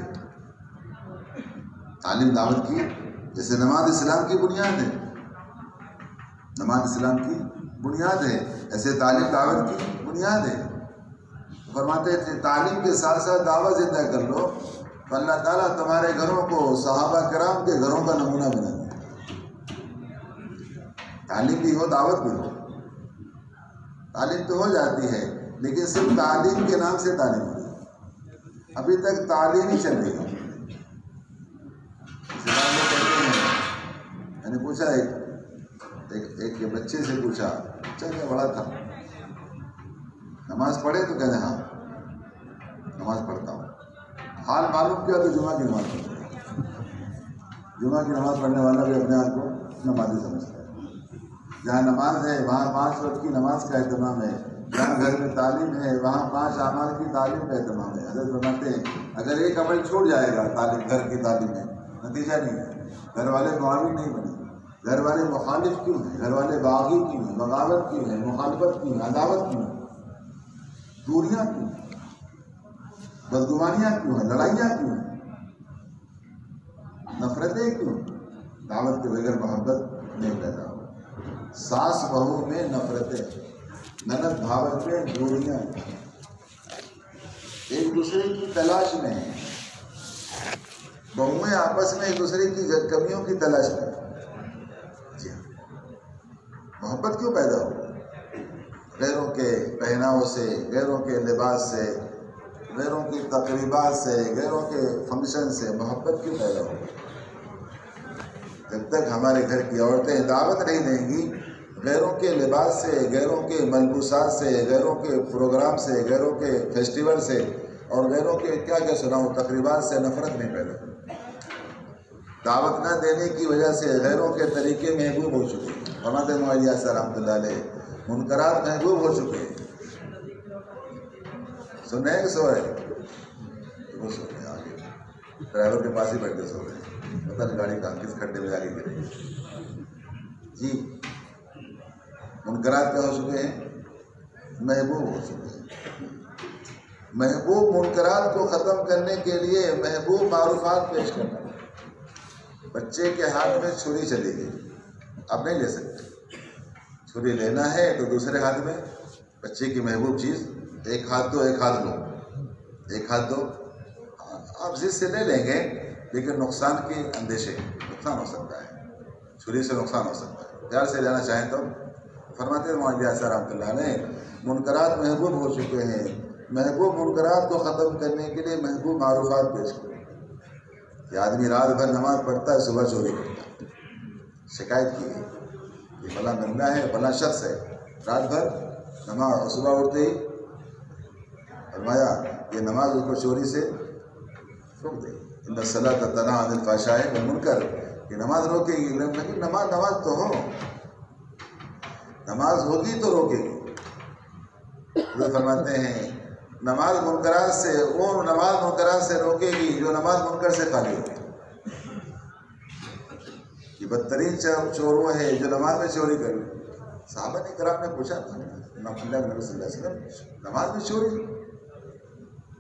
تعلیم دعوت کی، جیسے نماز اسلام کی بنیاد ہے، نماز اسلام کی بنیاد ہے، ایسے تعلیم دعوت کی بنیاد ہے۔ فرماتے ہیں تعلیم کے ساتھ ساتھ دعوت زندہ کر لو تو اللہ تعالیٰ تمہارے گھروں کو صحابہ کرام کے گھروں کا نمونہ بنا دے۔ تعلیم بھی ہو، دعوت بھی ہو، تعلیم تو ہو جاتی ہے لیکن صرف تعلیم کے نام سے تعلیم ہوتی ہے، ابھی تک تعلیم ہی چل رہی ہے۔ میں نے پوچھا ایک بچے سے پوچھا، بچہ کیا بڑا تھا، نماز پڑھے تو کہتے ہاں نماز پڑھتا ہوں، حال معلوم کیا تو جمعہ کی نماز پڑھتا ہے۔ جمعہ کی نماز پڑھنے والا بھی اپنے آپ کو نمازی سمجھتا ہے۔ جہاں نماز ہے وہاں 5 وقت کی نماز کا اہتمام ہے، جہاں گھر میں تعلیم ہے وہاں 5 اعمال کی تعلیم کا اہتمام ہے۔ حضرت فرماتے ہیں اگر ایک عمل چھوٹ جائے گا تعلیم، گھر کی تعلیم میں نتیجہ نہیں ہے، گھر والے معاون نہیں بنے، گھر والے مخالف کیوں ہیں، گھر والے باغی کیوں ہیں، بغاوت کیوں ہے، مخالفت کیوں ہے، عداوت کیوں ہے، دوریاں کیوں ہیں، بدگمانیاں کیوں ہیں، لڑائیاں کیوں ہیں، نفرتیں کیوں ہیں؟ دعوت کے بغیر محبت نہیں پیدا ہو۔ ساس بہو میں نفرتیں، نند بھاوت میں دوریاں، ایک دوسرے کی تلاش میں ہیں، بہویں آپس میں ایک دوسرے کی کمیوں کی تلاش میں۔ جی محبت کیوں پیدا ہو؟ غیروں کے پہناؤ سے، غیروں کے لباس سے، غیروں کی تقریبات سے، غیروں کے فنکشن سے محبت کیوں پیدا ہو؟ جب تک ہمارے گھر کی عورتیں دعوت نہیں دیں گی، غیروں کے لباس سے، غیروں کے ملبوسات سے، غیروں کے پروگرام سے، غیروں کے فیسٹیول سے اور غیروں کے کیا کیا سناؤں تقریبات سے نفرت نہیں پیدا ہوتی۔ دعوت نہ دینے کی وجہ سے غیروں کے طریقے محبوب ہو چکے ہیں۔ فرماتے ہیں مولانا صاحب رحمۃ اللہ علیہ، منکرات محبوب ہو چکے ہیں۔ سن رہے ہیں کہ سو رہے ہیں؟ وہ سو رہے ہیں، آگے ڈرائیور کے پاس ہی بیٹھ کے سو رہے ہیں، پتہ نہیں گاڑی کہاں کس کھڈے میں جا کے گرے۔ جی منکرات کیا ہو چکے ہیں؟ محبوب ہو چکے ہیں۔ محبوب منکرات کو ختم کرنے کے لیے محبوب معروفات پیش کرنا۔ بچے کے ہاتھ میں چھری چلی گئی، اب نہیں لے سکتے، چھری لینا ہے تو دوسرے ہاتھ میں بچے کی محبوب چیز، ایک ہاتھ دو ایک ہاتھ لو، ایک ہاتھ دو، آپ ضد سے لے لیں گے لیکن نقصان کے اندیشے، نقصان ہو سکتا ہے، چھری سے نقصان ہو سکتا ہے۔ پیار سے لینا چاہیں تو فرماتے ہیں مولانا صاحب رحمۃ اللہ نے، منکرات محبوب ہو چکے ہیں، محبوب منکرات کو ختم کرنے کے لیے محبوب معروفات پیش کریں۔ کہ آدمی رات بھر نماز پڑھتا ہے، صبح چوری کرتا ہے، شکایت کی ہے، یہ فلاں بندہ ہے، فلاں شخص ہے، رات بھر نماز اور صبح اٹھتے ہی فرمایا یہ نماز اس کو چوری سے روک دے۔ ان الصلاۃ تنہی عن الفحشاء والمنکر، یہ نماز روکے گی، لیکن نماز تو ہو، نماز ہوگی تو روکے گی۔ وہ فرماتے ہیں نماز منکرات سے، وہ نماز منکرات سے روکے گی جو نماز منکر سے خالی ہوگی۔ یہ بدترین چور وہ ہے جو نماز میں چوری کرے۔ صحابہ نے کرام نے پوچھا تھا نبی صلی اللہ علیہ وسلم، نماز میں چوری،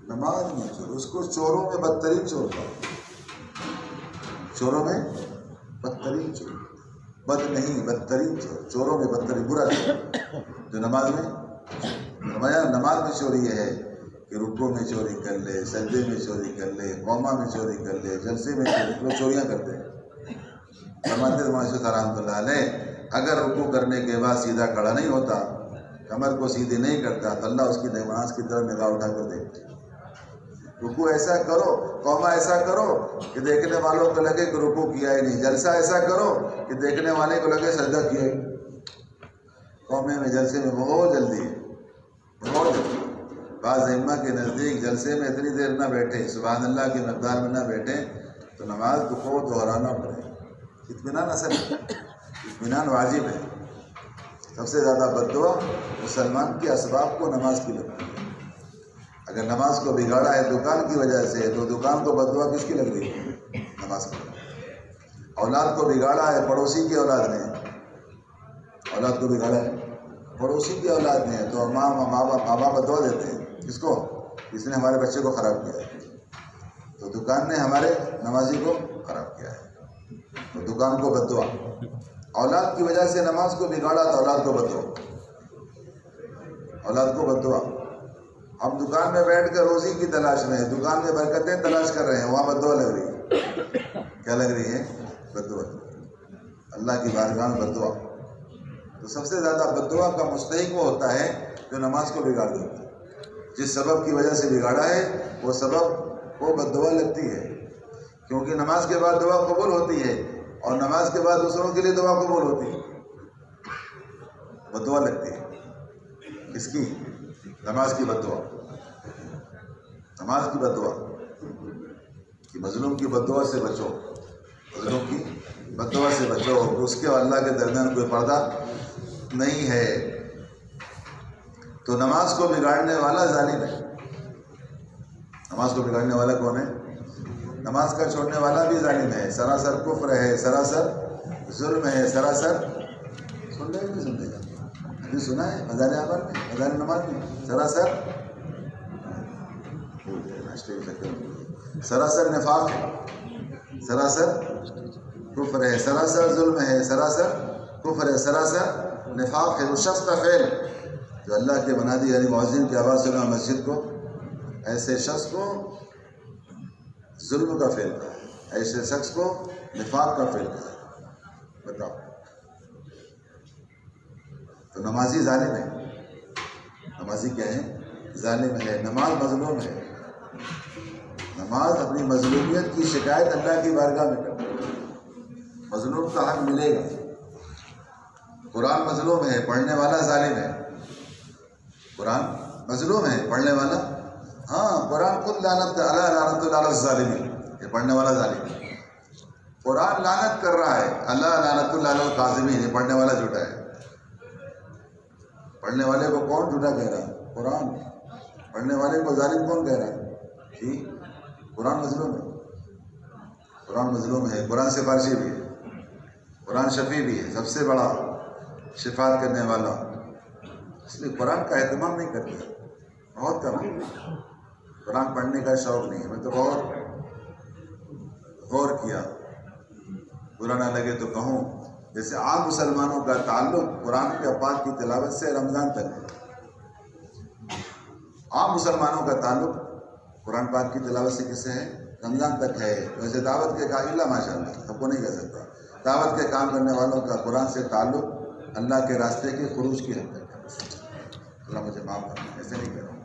نماز میں چوری، اس کو چوروں میں بدترین چور تھا، چوروں میں بدترین چور، بد نہیں بدترین چور، چوروں میں بدترین برا چور جو نماز میں، فرمایا نماز میں چوری یہ ہے کہ رکوع میں چوری کر لے، سجدے میں چوری کر لے، قوما میں چوری کر لے، جلسے میں چوری، لوگ چوریاں کرتے ہیں۔ فرماتے ہیں مولانا صاحب رحمۃ اللہ علیہ، اگر رکوع کرنے کے بعد سیدھا کھڑا نہیں ہوتا، کمر کو سیدھی نہیں کرتا تو اللہ اس کی نماز کی طرف نگاہ اٹھا کر دیکھتے۔ رکوع ایسا کرو، قوما ایسا کرو کہ دیکھنے والوں کو لگے کہ رکوع کیا ہی نہیں، جلسہ ایسا کرو کہ دیکھنے والے کو لگے سجدہ کیا ہی نہیں۔ قومے میں جلسے میں بہت جلدی ہے، بہت جلدی۔ بعض ائمہ کے نزدیک جلسے میں اتنی دیر نہ بیٹھے، سبحان اللہ کی مقدار میں نہ بیٹھے تو نماز کو دہرانا پڑے، اطمینان اصل ہے، اطمینان واجب ہے، سب سے زیادہ بد دعا مسلمان کے اسباب کو نماز کی لگتی ہے۔ اگر نماز کو بگاڑا ہے دکان کی وجہ سے تو دکان کو بد دعا کس کی لگ رہی ہے؟ نماز کی۔ اولاد کو بگاڑا ہے پڑوسی کی اولاد نے، اولاد کو بگاڑا ہے پڑوسی کی اولاد نے، تو ماں باپ بد دعا دیتے ہیں کس کو؟ جس نے ہمارے بچے کو خراب کیا ہے۔ تو دکان نے ہمارے نمازی کو خراب کیا ہے، تو دکان کو بد دعا۔ اولاد کی وجہ سے نماز کو بگاڑا تو اولاد کو بد دعا، اولاد کو بد دعا۔ ہم دکان میں بیٹھ کر روزی کی تلاش میں، دکان میں برکتیں تلاش کر رہے ہیں، وہاں بد دعا لگ رہی ہے۔ کیا لگ رہی ہے؟ بد دعا۔ اللہ کی بارگاہ میں بد دعا۔ تو سب سے زیادہ بد دعا کا مستحق وہ ہوتا ہے جو نماز کو بگاڑ دیتا ہے۔ جس سبب کی وجہ سے بگاڑا ہے وہ سبب کو بد دعا لگتی ہے، کیونکہ نماز کے بعد دعا قبول ہوتی ہے، اور نماز کے بعد دوسروں کے لیے دعا قبول ہوتی ہے، بد دعا لگتی ہے۔ کس کی؟ نماز کی بد دعا، نماز کی بد دعا۔ کہ مظلوم کی بد دعا سے بچو، مظلوم کی بد دعا سے بچو، اس کے اور اللہ کے درمیان کوئی پردہ نہیں ہے۔ تو نماز کو بگاڑنے والا ظالم ہے۔ نماز کو بگاڑنے والا کون ہے؟ نماز کا چھوڑنے والا بھی ظالم ہے، سراسر کفر ہے، سراسر ظلم ہے، سراسر سن رہے نہیں سنتے گا؟ ابھی سنا ہے مزار عمل میں، مزار نماز میں سراسر سراسر نفاق ہے، سراسر کفر ہے، سراسر ظلم ہے، سراسر کفر ہے، سراسر نفاق ہے۔ اس شخص کا فعل جو اللہ کے منادی یعنی مؤذن کی آواز سنا مسجد کو، ایسے شخص کو ظلم کا فعل کہا ہے، ایسے شخص کو نفاق کا فعل کہا ہے۔ بتاؤ، تو نمازی ظالم ہے، نمازی کیا ہے؟ ظالم ہے۔ نماز مظلوم ہے، نماز اپنی مظلومیت کی شکایت اللہ کی بارگاہ میں کرتا ہے، مظلوم کا حق ملے گا۔ قرآن مظلوم ہے، پڑھنے والا ظالم ہے۔ قرآن مظلوم ہے، پڑھنے والا، ہاں قرآن خود لعنت لعنت اللہ الظالمین، یہ پڑھنے والا ظالم ہے۔ قرآن لعنت کر رہا ہے، اللہ لعنت اللہ القاذمین، یہ پڑھنے والا جھوٹا ہے۔ پڑھنے والے کو کون جھوٹا کہہ رہا ہے؟ قرآن۔ پڑھنے والے کو ظالم کون کہہ رہا ہے؟ جی قرآن مظلوم ہے، قرآن مظلوم ہے۔ قرآن سفارشی بھی ہے، قرآن شفیع بھی ہے، سب سے بڑا شفاعت کرنے والا، اس لیے قرآن کا اہتمام نہیں کرتے، بہت کم ہے۔ قرآن پڑھنے کا شوق نہیں ہے۔ میں تو غور کیا، برا نہ لگے تو کہوں، جیسے عام مسلمانوں کا تعلق قرآن کے پاک کی تلاوت سے رمضان تک ہے، عام مسلمانوں کا تعلق قرآن پاک کی تلاوت سے کس سے ہے؟ رمضان تک ہے۔ ویسے دعوت کے کام اللہ ماشاء اللہ سب کو نہیں کہہ سکتا، دعوت کے کام کرنے والوں کا قرآن سے تعلق اللہ کے راستے کے خروج کی حد تک ہے۔ اللہ مجھے معاف کرنا، ایسے نہیں کہہ رہا ہوں۔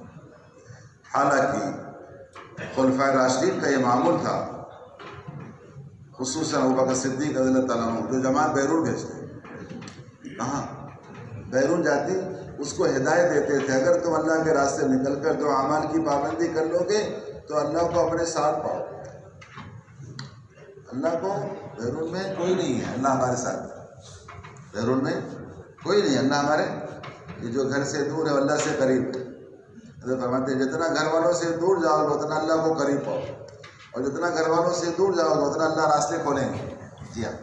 حالانکہ خلفائے راشدین کا یہ معمول تھا، خصوصاً ابوبکر صدیق رضی اللہ تعالیٰ عنہ، جو جماعت بیرون بھیجتے، کہاں بیرون جاتی اس کو ہدایت دیتے تھے، اگر تم اللہ کے راستے نکل کر دو اعمال کی پابندی کر لو گے تو اللہ کو اپنے ساتھ پاؤ۔ اللہ کو بیرون میں کوئی نہیں ہے، اللہ ہمارے ساتھ ہے، بیرون میں کوئی نہیں، اللہ ہمارے، یہ جو گھر سے دور ہے اللہ سے قریب ہے۔ حضرت فرماتے ہیں جتنا گھر والوں سے دور جاؤ گے اتنا اللہ کو قریب پاؤ، اور جتنا گھر والوں سے دور جاؤ گے اتنا اللہ راستے کھولیں گے۔ جی ہاں،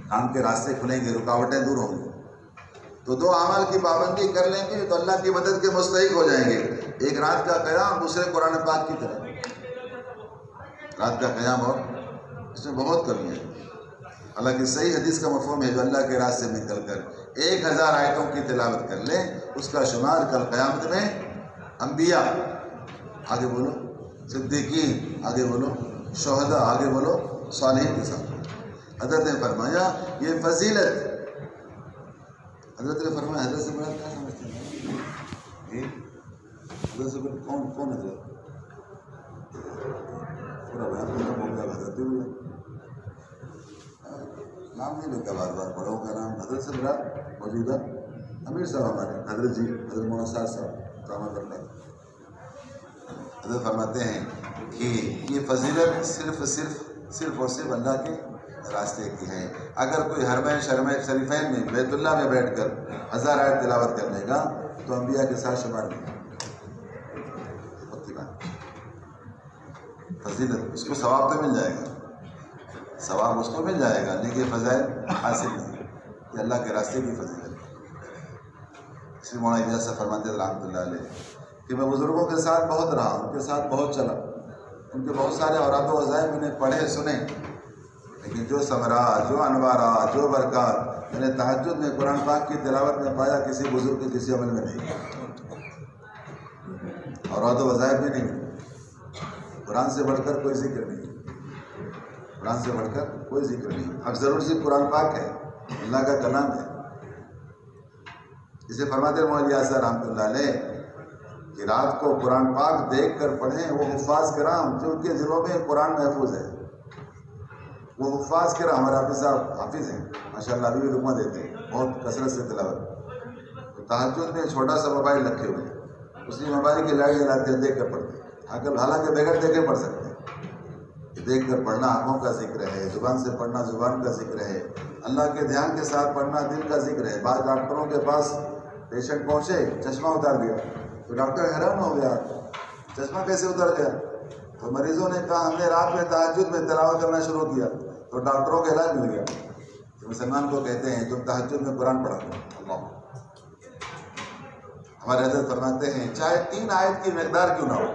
کام کے راستے کھلیں گے، رکاوٹیں دور ہوں گی۔ تو دو اعمال کی پابندی کر لیں گے تو اللہ کی مدد کے مستحق ہو جائیں گے، ایک رات کا قیام، دوسرے قرآن پاک کی طرح۔ رات کا قیام اور اس میں بہت کمی ہے۔ حالانکہ صحیح حدیث کا مفہوم ہے جو اللہ کے راستے سے نکل کر 1000 آیتوں کی تلاوت کر لیں، اس کا شمار کل قیامت میں انبیاء، آگے بولو صدیقین، آگے بولو شہداء، آگے بولو صالحین کے ساتھ۔ حضرت نے فرمایا یہ فضیلت، حضرت نے فرمایا، حضرت سے بڑا کیا سمجھتے ہیں؟ حضرت سے بڑا کون حضرت؟ پورا بیان کرنا موقع حضرت ہی ہوئے، نام نہیں لیتا بار بار، بڑوں کا نام۔ حضرت سے بڑا موجودہ امیر صاحب ہمارے حضرت جی، حضرت مولانا صاحب رحمۃ اللہ، حضرت فرماتے ہیں کہ یہ فضیلت صرف اور صرف اللہ کے راستے کی ہے۔ اگر کوئی حرمین شریفین میں بیت اللہ میں بیٹھ کر 1000 آیت تلاوت کر لے گا تو انبیاء کے ساتھ شمار نہیں فضیلت، اس کو ثواب تو مل جائے گا، ثواب اس کو مل جائے گا، لیکن فضائل حاصل نہیں، یہ اللہ کے راستے کی فضیلت ہے۔ اس لیے مولانا الیاس فرماتے ہیں رحمۃ اللہ علیہ کہ میں بزرگوں کے ساتھ بہت رہا، ان کے ساتھ بہت چلا، ان کے بہت سارے اوراد و وظائف میں نے پڑھے سنے، لیکن جو ثمرات، جو انوارات، جو برکات میں نے تہجد میں قرآن پاک کی تلاوت میں پایا کسی بزرگ کے کسی عمل میں نہیں، اوراد و وظائف بھی نہیں، قرآن سے بڑھ کر کوئی ذکر نہیں، قرآن سے بڑھ کر کوئی ذکر نہیں۔ اب ضرور سی قرآن پاک ہے، اللہ کا کلام ہے۔ اسے فرماتے مولانا الیاس رحمۃ اللہ علیہ کہ رات کو قرآن پاک دیکھ کر پڑھیں وہ حفاظ کرام جو ان کے دلوں میں قرآن محفوظ ہے، وہ حفاظ کرام۔ ہمارے حافظ صاحب حافظ ہیں ماشاء اللہ، ابھی بھی رکمہ دیتے ہیں بہت کثرت سے تلاوت۔ تہجد میں چھوٹا سا موبائل رکھے ہوئے ہیں، اس لیے موبائل کی لائٹ جلاتے ہیں، دیکھ کر پڑھتے ہیں، حالانکہ بغیر دیکھے پڑھ سکتے ہیں۔ دیکھ کر پڑھنا آنکھوں کا ذکر ہے، زبان سے پڑھنا زبان کا ذکر ہے، اللہ کے دھیان کے ساتھ پڑھنا دل کا ذکر ہے۔ بعض ڈاکٹروں کے پاس پیشنٹ پہنچے، چشمہ اتار دیا تو ڈاکٹر حیران ہو گیا، چشمہ کیسے اتر گیا؟ تو مریضوں نے کہا ہم نے رات میں تہجد میں تلاوت کرنا شروع کیا تو ڈاکٹروں کا علاج مل گیا۔ تو مسلمان کو کہتے ہیں تم تہجد میں قرآن پڑھا کرو۔ اللہ ہمارے حضرت فرماتے ہیں چاہے 3 آیت کی مقدار کیوں نہ ہو،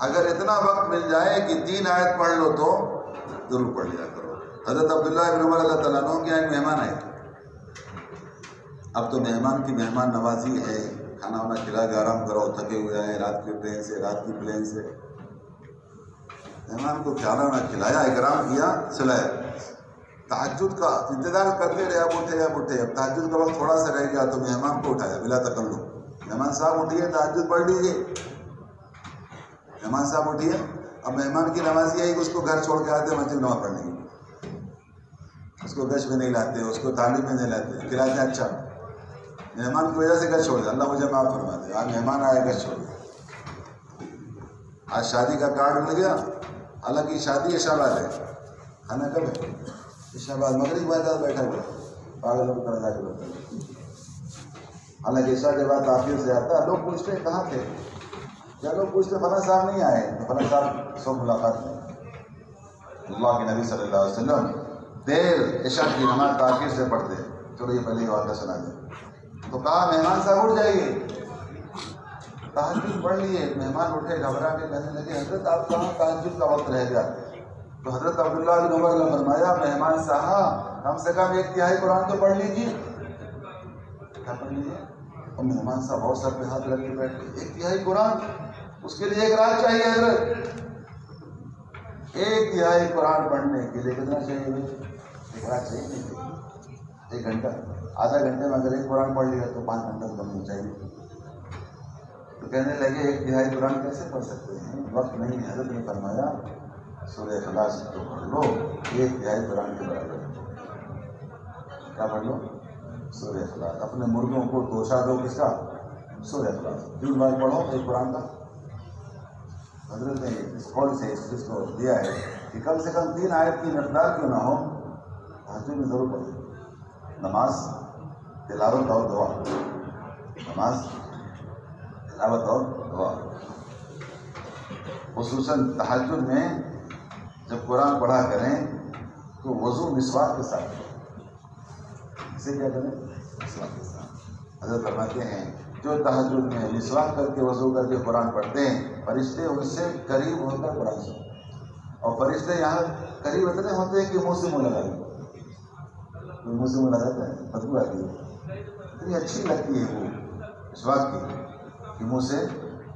اگر اتنا وقت مل جائے کہ 3 آیت پڑھ لو تو ضرور پڑھ لیا کرو۔ حضرت عبداللہ بن عمر اللہ تعالیٰ عنہ کے یہاں مہمان آئے، اب تو مہمان کی مہمان نوازی ہے، کھانا وانا کھلا کے آرام کرو، تھکے ہوئے آئے رات کی ٹرین سے، رات کی پلین سے، مہمان کو کھانا وانا کھلایا، اکرام کیا، سلایا، تہجد کا انتظار کرتے رہے، اب اٹھے، اب تہجد کا وقت تھوڑا سا رہ گیا تو مہمان کو اٹھایا بلا تکلف، مہمان صاحب اٹھیے تہجد پڑھ لیجیے، مہمان صاحب اٹھیے۔ اب مہمان کی نماز یہ ہے کہ اس کو گھر چھوڑ کے آتے مسجد نماز پڑھنے کی، اس کو گش میں نہیں لاتے، اس کو تعلیم میں نہیں لاتے، کھلاتے ہیں اچھا، مہمان کی وجہ سے گش چھوڑ دیا، اللہ مجھے معاف فرما دے، آج مہمان آئے گش چھوڑ دیا۔ آج شادی کا کارڈ مل گیا، حالانکہ شادی عشاء بعد ہے، کھانا کب ہے؟ عشاء بعد، مغرب بعد بیٹھا ہوا پاگلوں کو کرنا کے بیٹھا، حالانکہ عشاء کے بعد تاخیر سے آتا ہے۔ لوگ پوچھتے ہیں کہاں تھے، کیا لوگ پوچھتے فلاں صاحب نہیں آئے، تو فلاں صاحب سب ملاقات میں اللہ کے نبی صلی اللہ علیہ وسلم دیر عشاء کی نماز تاخیر سے پڑھتے، چلو یہ پہلے واقعہ سنا دیں۔ تو کہا مہمان صاحب اٹھ جائیے، تہجد پڑھ لیے۔ مہمان اٹھے، گھبرا کے کہنے لگے حضرت آپ کہاں، تہجد کا وقت رہ گیا۔ تو حضرت عبداللہ بن عمر نے فرمایا مہمان صاحب کم سے کم 1/3 قرآن تو پڑھ لیجیے، کیا پڑھ لیجیے؟ اور مہمان صاحب اور سر پہ ہاتھ رکھ کے بیٹھے، 1/3 قرآن، اس کے لیے 1 رات چاہیے حضرت، 1/3 قرآن پڑھنے کے لیے کتنا چاہیے؟ 1 رات چاہیے نہیں، 1 گھنٹہ، آدھا گھنٹے میں اگر 1 قرآن پڑھ لیا تو 5 گھنٹہ پڑھنا چاہیے۔ تو کہنے لگے 1/3 قرآن کیسے پڑھ سکتے ہیں، وقت نہیں ہے۔ حضرت نے فرمایا سورہ اخلاص تو پڑھ لو، 1/3 قرآن کے برابر، کیا پڑھ لو؟ سورہ اخلاص۔ اپنے مردوں کو توشہ دو کس کا؟ سورہ اخلاص، 3 بار پڑھو 1 قرآن کا۔ حضرت نے اس قول سے اس چیز کو دیا ہے کہ کم سے کم 3 آیت کی مقدار کیوں نہ ہو، تہجد میں ضرور پڑھیں۔ نماز، تلاوت اور دعا، نماز، تلاوت اور دعا، خصوصاً تہجد میں جب قرآن پڑھا کریں تو وضو مسواک کے ساتھ، اسے کیا کریں؟ مسواک کے ساتھ۔ حضرت فرماتے ہیں جو تہجد میں مسواک کر کے وضو کر کے قرآن پڑھتے ہیں فرشتے ان سے قریب ہو کر قرآن سنتے، اور فرشتے یہاں قریب اتنے ہوتے ہیں کہ منہ سے منہ لگا دیں، منہ سے منہ لگاتا ہے، بدبو آتی ہے، اتنی اچھی لگتی ہے وہ مسواک کی کہ منہ سے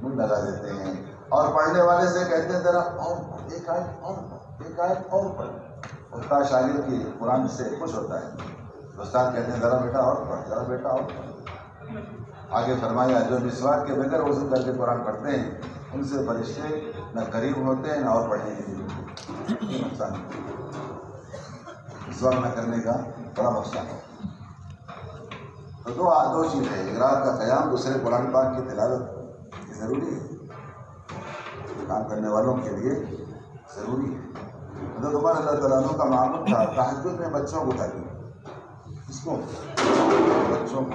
منہ لگا دیتے ہیں۔ اور پڑھنے والے سے کہتے ہیں ذرا اور پڑھ، 1 آیت اور پڑھ، 1 آیت اور پڑھ۔ استاد شاگرد کی قرآن سے خوش ہوتا ہے، استاد کہتے ہیں ذرا بیٹا اور پڑھ، ذرا بیٹا اور پڑھ۔ آگے فرمایا جو مسواک کے بغیر وضو کر کے قرآن پڑھتے ہیں ان سے فرشتے نہ قریب ہوتے ہیں نہ اور پڑھنے کے لیے نقصان ہے۔ مسواک نہ کرنے کا بڑا نقصان ہے۔ تو دو چیز ہے، ایک رات کا قیام، دوسرے قرآن پاک کی تلاوت، یہ ضروری ہے، کام کرنے والوں کے لیے ضروری ہے۔ حضرت عمر اللہ تعالیٰ عنہ کا معمول تھا تہجد میں بچوں کو اٹھاتے. اس کو بچوں کو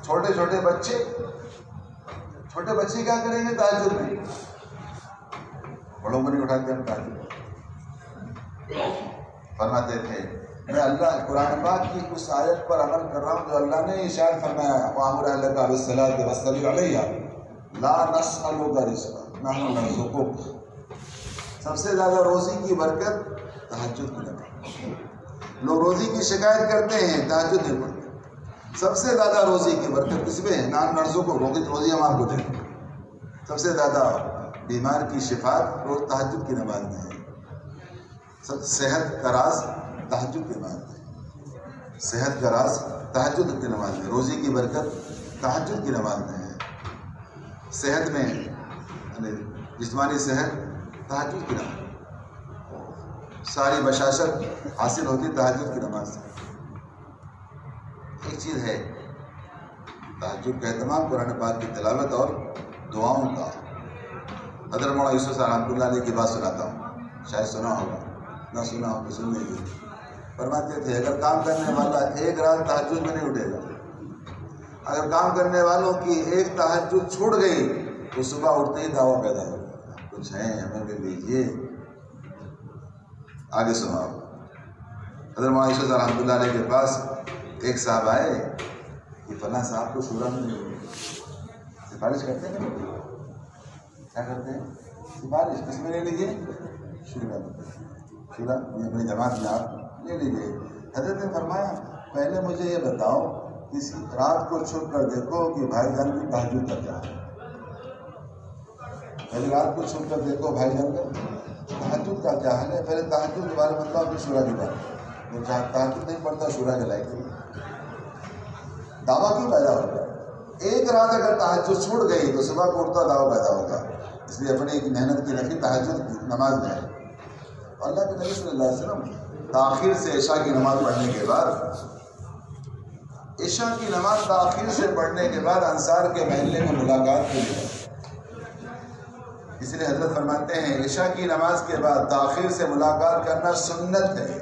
چھوٹے چھوٹے بچے کیا کریں گے تہجد میں؟ بڑوں کو نہیں اٹھاتے ہم تہجد. فرماتے تھے میں اللہ قرآن پاک کی اس آیت پر عمل کر رہا ہوں جو اللہ نے ارشاد فرمایا وَأَمُرْ أَهْلَكَ بِالصَّلَاةِ وَاصْطَبِرْ عَلَيْهَا لَا نَسْأَلُكَ رِزْقًا نَحْنُ نَرْزُقُكَ. سب سے زیادہ روزی کی برکت تہجد کی نماز. لوگ روزی کی شکایت کرتے ہیں تہجد نہیں پڑھتے. سب سے زیادہ روزی کی برکت کس میں ہے؟ نان نرزوں کو روزی ہم آپ کو دیں. سب سے زیادہ بیمار کی شفا روز تہجد کی نماز میں ہے. صحت کا راز تہجد کی نماز میں. صحت کا راز تہجد کی نماز میں. روزی کی برکت تہجد کی نماز میں ہے. صحت میں جسمانی صحت تہجد کی نماز. ساری بشاشت حاصل ہوتی تہجد کی نماز سے. ایک چیز ہے تہجد کا اہتمام قرآن پاک کی تلاوت اور دعاؤں کا. حضرت مولانا یوسف صاحب رحمۃ اللہ علیہ کی بات سناتا ہوں, شاید سنا ہوگا, نہ سنا ہو تو سن لیجیے. فرماتے تھے اگر کام کرنے والا ایک رات تہجد میں نہیں اٹھے گا, اگر کام کرنے والوں کی ایک تہجد چھوٹ گئی تو صبح اٹھتے ہی دعویٰ پیدا ہوگا کچھ ہیں ہمیں بھی لیجیے. آگے سنا. حضرت مولانا یوسف صاحب رحمۃ اللہ علیہ کے پاس ایک صاحب آئے کہ فلاں صاحب کو شورا میں نہیں ہوگی. سفارش کرتے ہیں کیا کرتے ہیں؟ سفارش کس میں لے لیجیے؟ شورا میں. شورا اپنی جماعت میں آپ لے لیجیے. حضرت نے فرمایا پہلے مجھے یہ بتاؤ کسی رات کو چھپ کر دیکھو کہ بھائی جان کی تہجد کا کیا ہے. پہلی رات کو چھپ کر دیکھو بھائی جان کا تہجد کا کیا حال ہے. پہلے تہجد کے بارے میں بتاؤ پھر شورا کی بات. وہ تہجد نہیں پڑھتا شورا کے لائق نہیں. دعویٰ کیوں پیدا ہوگا؟ ایک رات اگر تہجد چھوٹ گئی تو صبح کو اٹھتا دعویٰ پیدا ہوگا. اس لیے اپنی ایک محنت کی نفی تہجد کی نماز میں ہے. اللہ کے نبی صلی اللہ علیہ وسلم تاخیر سے عشاء کی نماز پڑھنے کے بعد عشاء کی نماز تاخیر سے پڑھنے کے بعد انصار کے محلے میں ملاقات کے لیے. اس لیے حضرت فرماتے ہیں عشاء کی نماز کے بعد تاخیر سے ملاقات کرنا سنت ہے.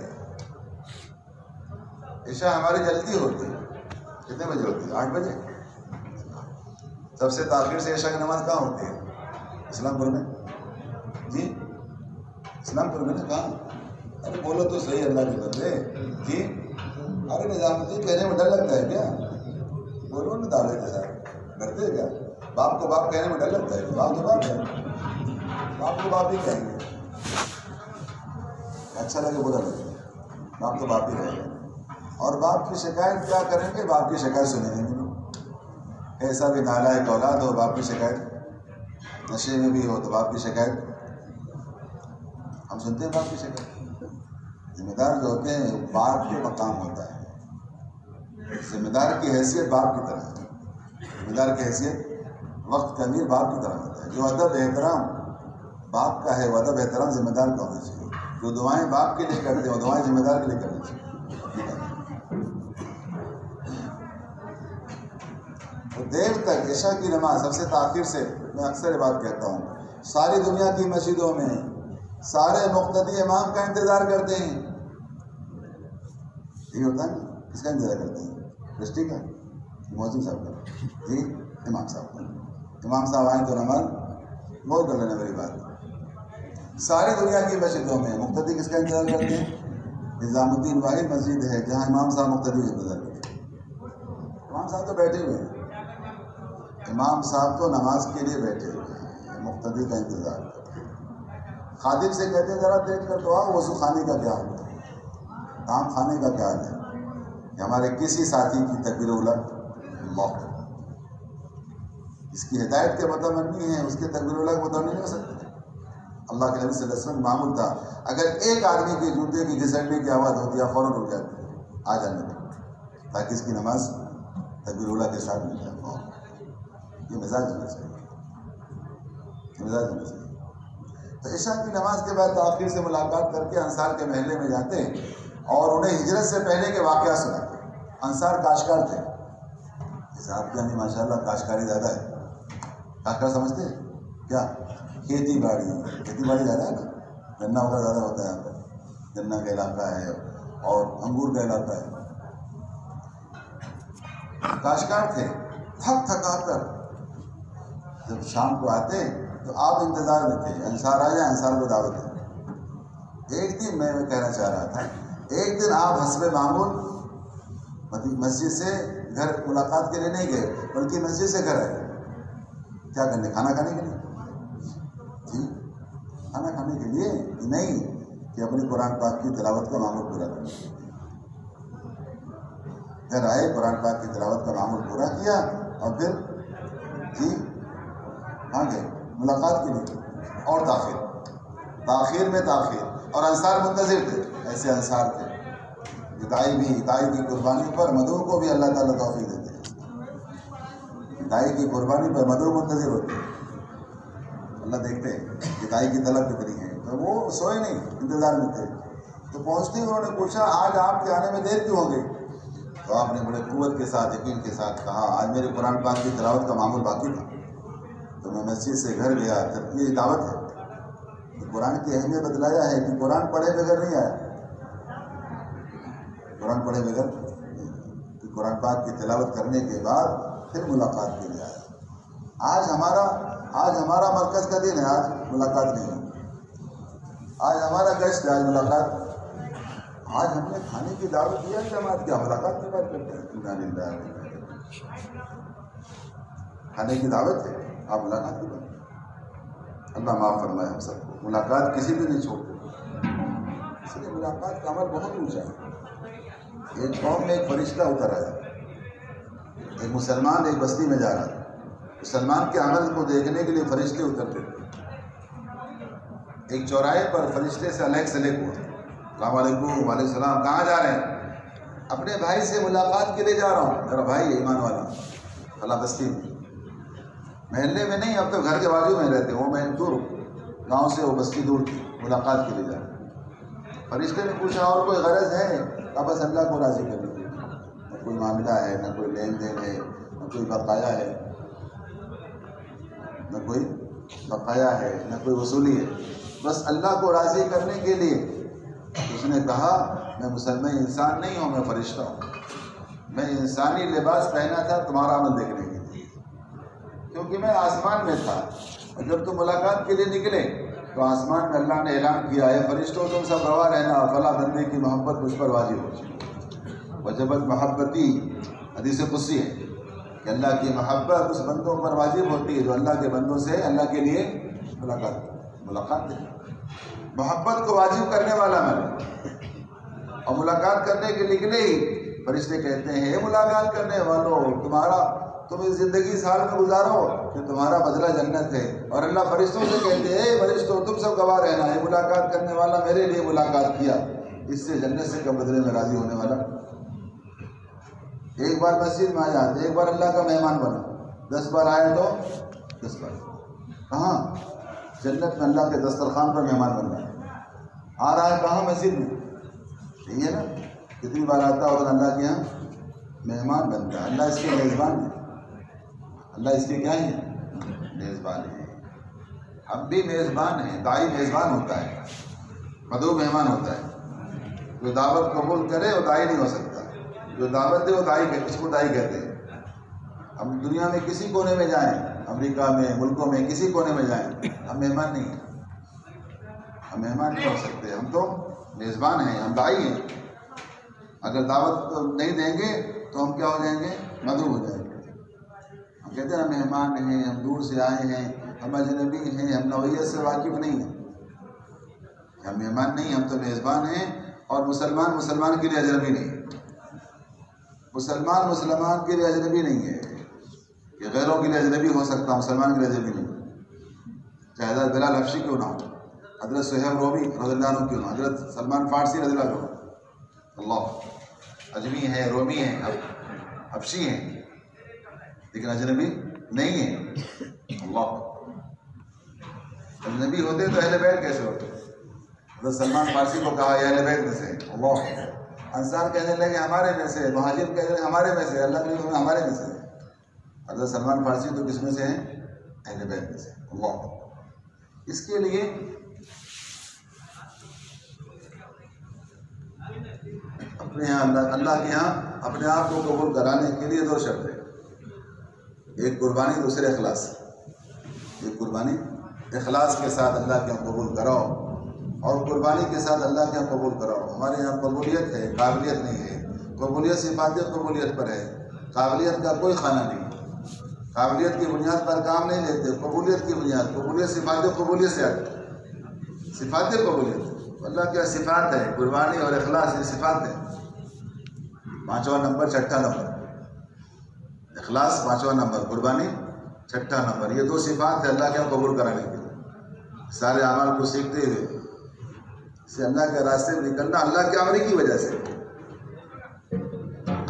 عشاء ہماری جلدی ہوتی ہے. کتنے بجے ہوتی ہے؟ 8 بجے. سب سے تاخیر سے عشاء کی نماز کہاں ہوتی ہے؟ اسلام پور میں. جی اسلام پور میں نا. کہاں؟ ارے بولو تو صحیح اللہ کے بندے. جی ارے نظام الدین کہنے میں ڈر لگتا ہے کیا؟ بولو نا دعوے کے ساتھ ڈرتے کیا؟ باپ کو باپ کہنے میں ڈر لگتا ہے. باپ تو باپ ہے, باپ کو باپ ہی کہیں گے. اچھا لگے بولا لگے باپ تو باپ ہی کہیں گے. اور باپ کی شکایت کیا کریں گے؟ باپ کی شکایت سنیں گے. ایسا بھی نالائق اولاد ہو باپ کی شکایت, نشے میں بھی ہو تو باپ کی شکایت. ہم سنتے ہیں باپ کی شکایت. ذمہ دار جو ہوتے ہیں باپ کے مقام ہوتا ہے. ذمہ دار کی حیثیت باپ کی طرح ہے. ذمہ دار کی حیثیت وقت کا امیر باپ کی طرح ہوتا ہے. جو ادب احترام باپ کا ہے وہ ادب احترام ذمہ دار کا ہونا چاہیے. جو دعائیں باپ کے لیے کرتے ہیں وہ دعائیں ذمہ دار کے لیے کرنی چاہیے. دیر تک عشاء کی نماز سب سے تاخیر سے, میں اکثر یہ بات کہتا ہوں, ساری دنیا کی مسجدوں میں سارے مقتدی امام کا انتظار کرتے ہیں. یہ ہوتا ہے کس کا انتظار کرتے ہیں؟ ڈسٹرکٹ کا, مؤذن صاحب کا, جی امام صاحب کا. امام صاحب آئیں تو نماز غور کر لینا میری بات. ساری دنیا کی مسجدوں میں مقتدی کس کا انتظار کرتے ہیں؟ نظام الدین واحد مسجد ہے جہاں امام صاحب مقتدی کا انتظار کرتے ہیں. امام صاحب تو بیٹھے ہوئے ہیں. امام صاحب تو نماز کے لیے بیٹھے ہوئے ہیں, مقتدی کا انتظار کرتے ہیں. خادم سے کہتے ہیں ذرا دیکھ کر تو آؤ وضو خانے کا کیا حال ہے, کام خانے کا کیا حال ہے. کہ ہمارے کسی ساتھی کی تکبیر اولا اللہ, اس کی ہدایت کے مطابق نہیں ہے, اس کے تکبیر اولا کے مطابق نہیں ہو سکتے. اللہ کے نبی صلی اللہ علیہ وسلم معمول تھا اگر ایک آدمی کے جوتے کی گھسٹنے کی آواز ہوتی ہے فوراً رک جاتی ہے آ جانے دیں تاکہ اس کی نماز تکبیر اولا کے ساتھ مل جائے. یہ مزاج ہونا چاہیے, مزاج ہونا چاہیے. تو عشاء کی نماز کے بعد تاخیر سے ملاقات کر کے انصار کے محلے میں جاتے ہیں اور انہیں ہجرت سے پہلے کے واقعات سناتے ہیں. انصار کاشتکار تھے. صاحب کے یعنی ماشاء اللہ کاشتکاری زیادہ ہے. کاشتکار سمجھتے ہیں کیا؟ کھیتی باڑی زیادہ ہے نا. گنا وغیرہ زیادہ ہوتا ہے یہاں پر، گنا کا علاقہ ہے اور انگور کا علاقہ ہے. کاشتکار تھے، تھک تھکا کر جب شام کو آتے تو آپ انتظار میں تھے انصار آ جائیں، انصار کو دعوت ہے. ایک دن میں کہنا چاہ رہا تھا، ایک دن آپ حسب معمول مسجد سے گھر ملاقات کے لیے نہیں گئے، بلکہ مسجد سے گھر آئے. کیا کرنے؟ کھانا کھانے کے لیے؟ جی کھانا کھانے کے لیے نہیں کہ اپنی قرآن پاک کی تلاوت کا معمول پورا کرنے. گھر آئے، قرآن پاک کی تلاوت کا معمول پورا کیا اور پھر جی ہاں گئے ملاقات کے لیے. اور تاخیر میں تاخیر. اور انصار منتظر تھے. ایسے انصار تھے دائی کی قربانی پر مدعو کو بھی اللہ تعالیٰ توفیق دیتے ہیں. دائی کی قربانی پر مدعو منتظر ہوتے ہیں. اللہ دیکھتے ہیں کہ دائی کی طلب کتنی ہے. تو وہ سوئے نہیں، انتظار میں تھے. تو پہنچتے ہی انہوں نے پوچھا آج آپ کے آنے میں دیر کیوں ہو گئی؟ تو آپ نے بڑے قوت کے ساتھ، یقین کے ساتھ کہا آج میرے قرآن پاک کی تلاوت کا معمول باقی تھا تو میں مسجد سے گھر گیا. جب یہ دعوت ہے تو قرآن کی اہمیت بتلایا ہے کہ قرآن پڑھے بغیر نہیں آیا. قرآن پڑھے بغیر کہ قرآن پاک کی تلاوت کرنے کے بعد پھر ملاقات کے لیے آیا. آج ہمارا مرکز کا دن ہے، آج ملاقات نہیں ہے. آج ہمارا گشت ہے، آج ملاقات. آج ہم نے کھانے کی دعوت دیا کہ ہم آج کیا ملاقات کی بات کرتے ہیں؟ کھانے کی دعوت ہے، آپ ملاقات کی بات. اللہ معاف فرمائے ہم سب کو. ملاقات کسی بھی نہیں چھوڑتے، اس لیے ملاقات کا عمل بہت اونچا ہے. ایک قوم میں ایک فرشتہ اتر آیا. ایک مسلمان ایک بستی میں جا رہا تھا. مسلمان کے عمل کو دیکھنے کے لیے فرشتے اترتے تھے. ایک چوراہے پر فرشتے سے علیک سلیک ہوا. السلام علیکم. وعلیکم السلام. کہاں جا رہے ہیں؟ اپنے بھائی سے ملاقات کے لیے جا رہا ہوں. میرا بھائی ہے ایمان والا، فلاں بستی میں. محلے میں نہیں، اب تو گھر کے بازو میں رہتے. وہ میں دور گاؤں سے، وہ بستی دور تھی. ملاقات کے لیے جا رہا. فرشتے نے پوچھا اور کوئی غرض ہے؟ اب بس اللہ کو راضی کرنے کے لیے. نہ کوئی معاملہ ہے، نہ کوئی لین دین ہے، نہ کوئی بقایا ہے، نہ کوئی وصولی ہے. بس اللہ کو راضی کرنے کے لیے. اس نے کہا میں مسلمان انسان نہیں ہوں، میں فرشتہ ہوں. میں انسانی لباس پہنا تھا تمہارا عمل دیکھنے کے لیے، کیونکہ میں آسمان میں تھا. اور جب تم ملاقات کے لیے نکلے تو آسمان میں اللہ نے اعلان کیا ہے فرشتوں تم سب روا رہنا، فلاں بندے کی محبت مجھ پر واجب ہو. وجبت محبتی، حدیث قدسی ہے کہ اللہ کی محبت اس بندوں پر واجب ہوتی ہے جو اللہ کے بندوں سے اللہ کے لیے ملاقات ہے. محبت کو واجب کرنے والا میں. اور ملاقات کرنے کے نکلے ہی فرشتے کہتے ہیں اے ملاقات کرنے والوں، تم اس زندگی اس حال میں گزارو کہ تمہارا بدلہ جنت ہے. اور اللہ فرشتوں سے کہتے ہیں اے فرشتوں تم سب گواہ رہنا ہے، ملاقات کرنے والا میرے لیے ملاقات کیا، اس سے جنت سے کم بدلے میں راضی ہونے والا. ایک بار مسجد میں آیا تو ایک بار اللہ کا مہمان بنا، 10 بار آیا تو 10 بار. کہاں؟ جنت میں اللہ کے دسترخوان پر مہمان بن رہا ہے. آ رہا ہے کہاں؟ مسجد میں. صحیح ہے نا؟ کتنی بار آتا اور اللہ کے یہاں مہمان بنتا ہے. اللہ اس کے میزبان ہے. اللہ اس کے کیا ہے؟ میزبان ہے. ہم بھی میزبان ہیں. دائی میزبان ہوتا ہے، مدعو مہمان ہوتا ہے. جو دعوت قبول کرے وہ دائی نہیں ہو سکتا. جو دعوت دے وہ دائی، اس کو دائی کہتے ہیں. ہم دنیا میں کسی کونے میں جائیں، امریکہ میں، ملکوں میں کسی کونے میں جائیں، ہم مہمان نہیں ہیں. ہم مہمان نہیں ہو سکتے. ہم تو میزبان ہیں، ہم دائی ہیں. اگر دعوت نہیں دیں گے تو ہم کیا ہو جائیں گے؟ مدعو ہو جائیں گے. ہم کہتے ہیں ہم مہمان ہیں، ہم دور سے آئے ہیں، ہم اجنبی ہیں، ہم نوعیت سے واقف نہیں ہیں. ہم مہمان نہیں، ہم تو میزبان ہیں. اور مسلمان کے لیے اجنبی نہیں. مسلمان کے لیے اجنبی نہیں ہے کہ غیروں کے لیے اجنبی ہو سکتا، مسلمان کے لیے اجنبی نہیں. چاہے حضرت بلال حبشی کیوں نہ ہو، حضرت صہیب رومی رضی اللہ عنہ کیوں نہ، حضرت سلمان فارسی رضی اللہ عنہ. اللہ اجمی ہیں، رومی ہیں، حبشی ہیں، لیکن اجنبی نہیں ہیں. اللہ اجنبی ہوتے تو اہل بیت کیسے ہوتے؟ حضرت سلمان فارسی کو کہا یہ اہل بیت میں سے. اللہ انصار کہنے لگے ہمارے میں سے، مہاجر کہنے لگے ہمارے میں سے. اللہ کے ہمارے میں سے. حضرت سلمان فارسی تو کس میں سے ہیں؟ اہل بیت میں سے. اللہ اس کے لیے اپنے یہاں اللہ کے یہاں اپنے آپ کو قبول کرانے کے لیے دو شرطیں، ایک قربانی، دوسرے اخلاص۔ ایک قربانی اخلاص کے ساتھ اللہ کے یہاں قبول کراؤ، اور قربانی کے ساتھ اللہ کے یہاں قبول کراؤ۔ ہمارے یہاں قبولیت ہے، قابلیت نہیں ہے۔ قبولیت صفات قبولیت پر ہے، قابلیت کا کوئی خانہ نہیں۔ قابلیت کی بنیاد پر کام نہیں لیتے، قبولیت کی بنیاد، قبولیت صفات قبولیت سے آتی ہے، صفات قبولیت اللہ کے صفات ہے، قربانی اور اخلاص یہ صفات ہیں۔ 5واں نمبر، 6ٹھا نمبر اخلاص، 5واں نمبر قربانی، 6ٹھا نمبر، یہ دو صفات ہے اللہ کے قبول کرانے کے لیے۔ سارے اعمال کو سیکھتے ہوئے سے اللہ کے راستے میں نکلنا اللہ کے امر کی وجہ سے،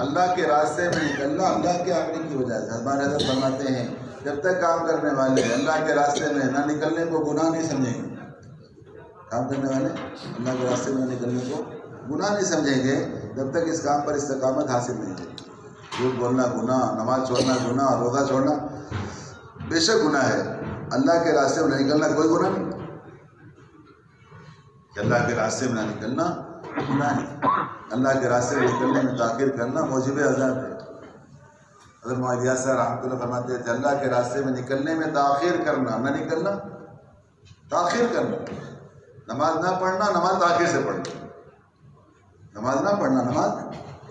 اللہ کے راستے میں نکلنا اللہ کے امر کی وجہ سے۔ ہمارے حضرت فرماتے ہیں جب تک کام کرنے والے اللہ کے راستے میں نہ نکلنے کو گناہ نہیں سمجھیں گے، کام کرنے والے اللہ کے راستے میں نکلنے کو گناہ نہیں سمجھیں گے جب تک اس کام پر استقامت حاصل نہیں ہے۔ جھوٹ بولنا گناہ، نماز چھوڑنا گناہ، روزہ چھوڑنا بے شک گناہ ہے، اللہ کے راستے میں نہ نکلنا کوئی گناہ نہیں۔ کہ اللہ کے راستے میں نہ نکلنا گناہ نہیں، اللہ کے راستے میں نکلنے میں تاخیر کرنا موجب عذاب ہے۔ حضرت معاذ صاحب رحمۃ اللہ فرماتے تھے اللہ کے راستے میں نکلنے میں تاخیر کرنا، نہ نکلنا تاخیر کرنا، نماز نہ پڑھنا، نماز تاخیر سے پڑھنا، نماز نہ پڑھنا، نماز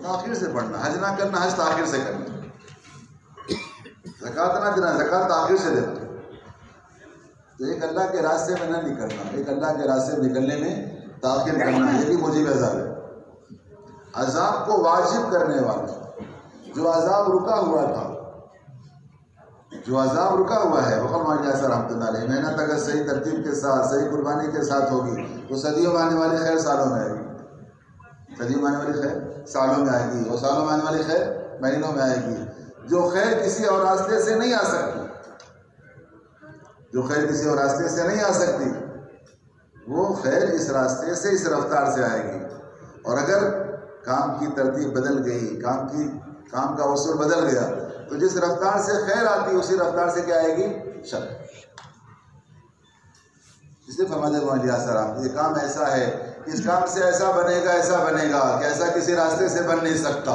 تاخیر سے پڑھنا، حج نہ کرنا، حج تاخیر سے کرنا، زکوٰۃ نہ دینا، زکوٰۃ تاخیر سے دینا۔ تو ایک اللہ کے راستے میں نہ نکلنا، ایک اللہ کے راستے میں نکلنے میں تاخیر کرنا، یہ بھی موجب عذاب ہے۔ عذاب کو واجب کرنے والا، جو عذاب رکا ہوا تھا، جو عذاب رکا ہوا ہے، وقت معاذ صاحب رحمۃ اللہ علیہ، محنت اگر صحیح ترتیب کے ساتھ، صحیح قربانی کے ساتھ ہوگی تو صدیوں میں آنے والی خیر سالوں میں آئے گی، صدیوں میں آنے والی خیر سالوں میں آئے گی، اور سالوں میں آنے والی خیر مہینوں میں آئے گی۔ جو خیر کسی اور راستے سے نہیں آ سکتی، جو خیر کسی اور راستے سے نہیں آ سکتی، وہ خیر اس راستے سے، اس رفتار سے آئے گی۔ اور اگر کام کی ترتیب بدل گئی، کام کا اصول بدل گیا، تو جس رفتار سے خیر آتی اسی رفتار سے کیا آئے گی؟ شر۔ اس لیے فرماتے ہیں معاذ صاحب یہ کام ایسا ہے کہ اس کام سے ایسا بنے گا، ایسا بنے گا کہ ایسا کسی راستے سے بن نہیں سکتا،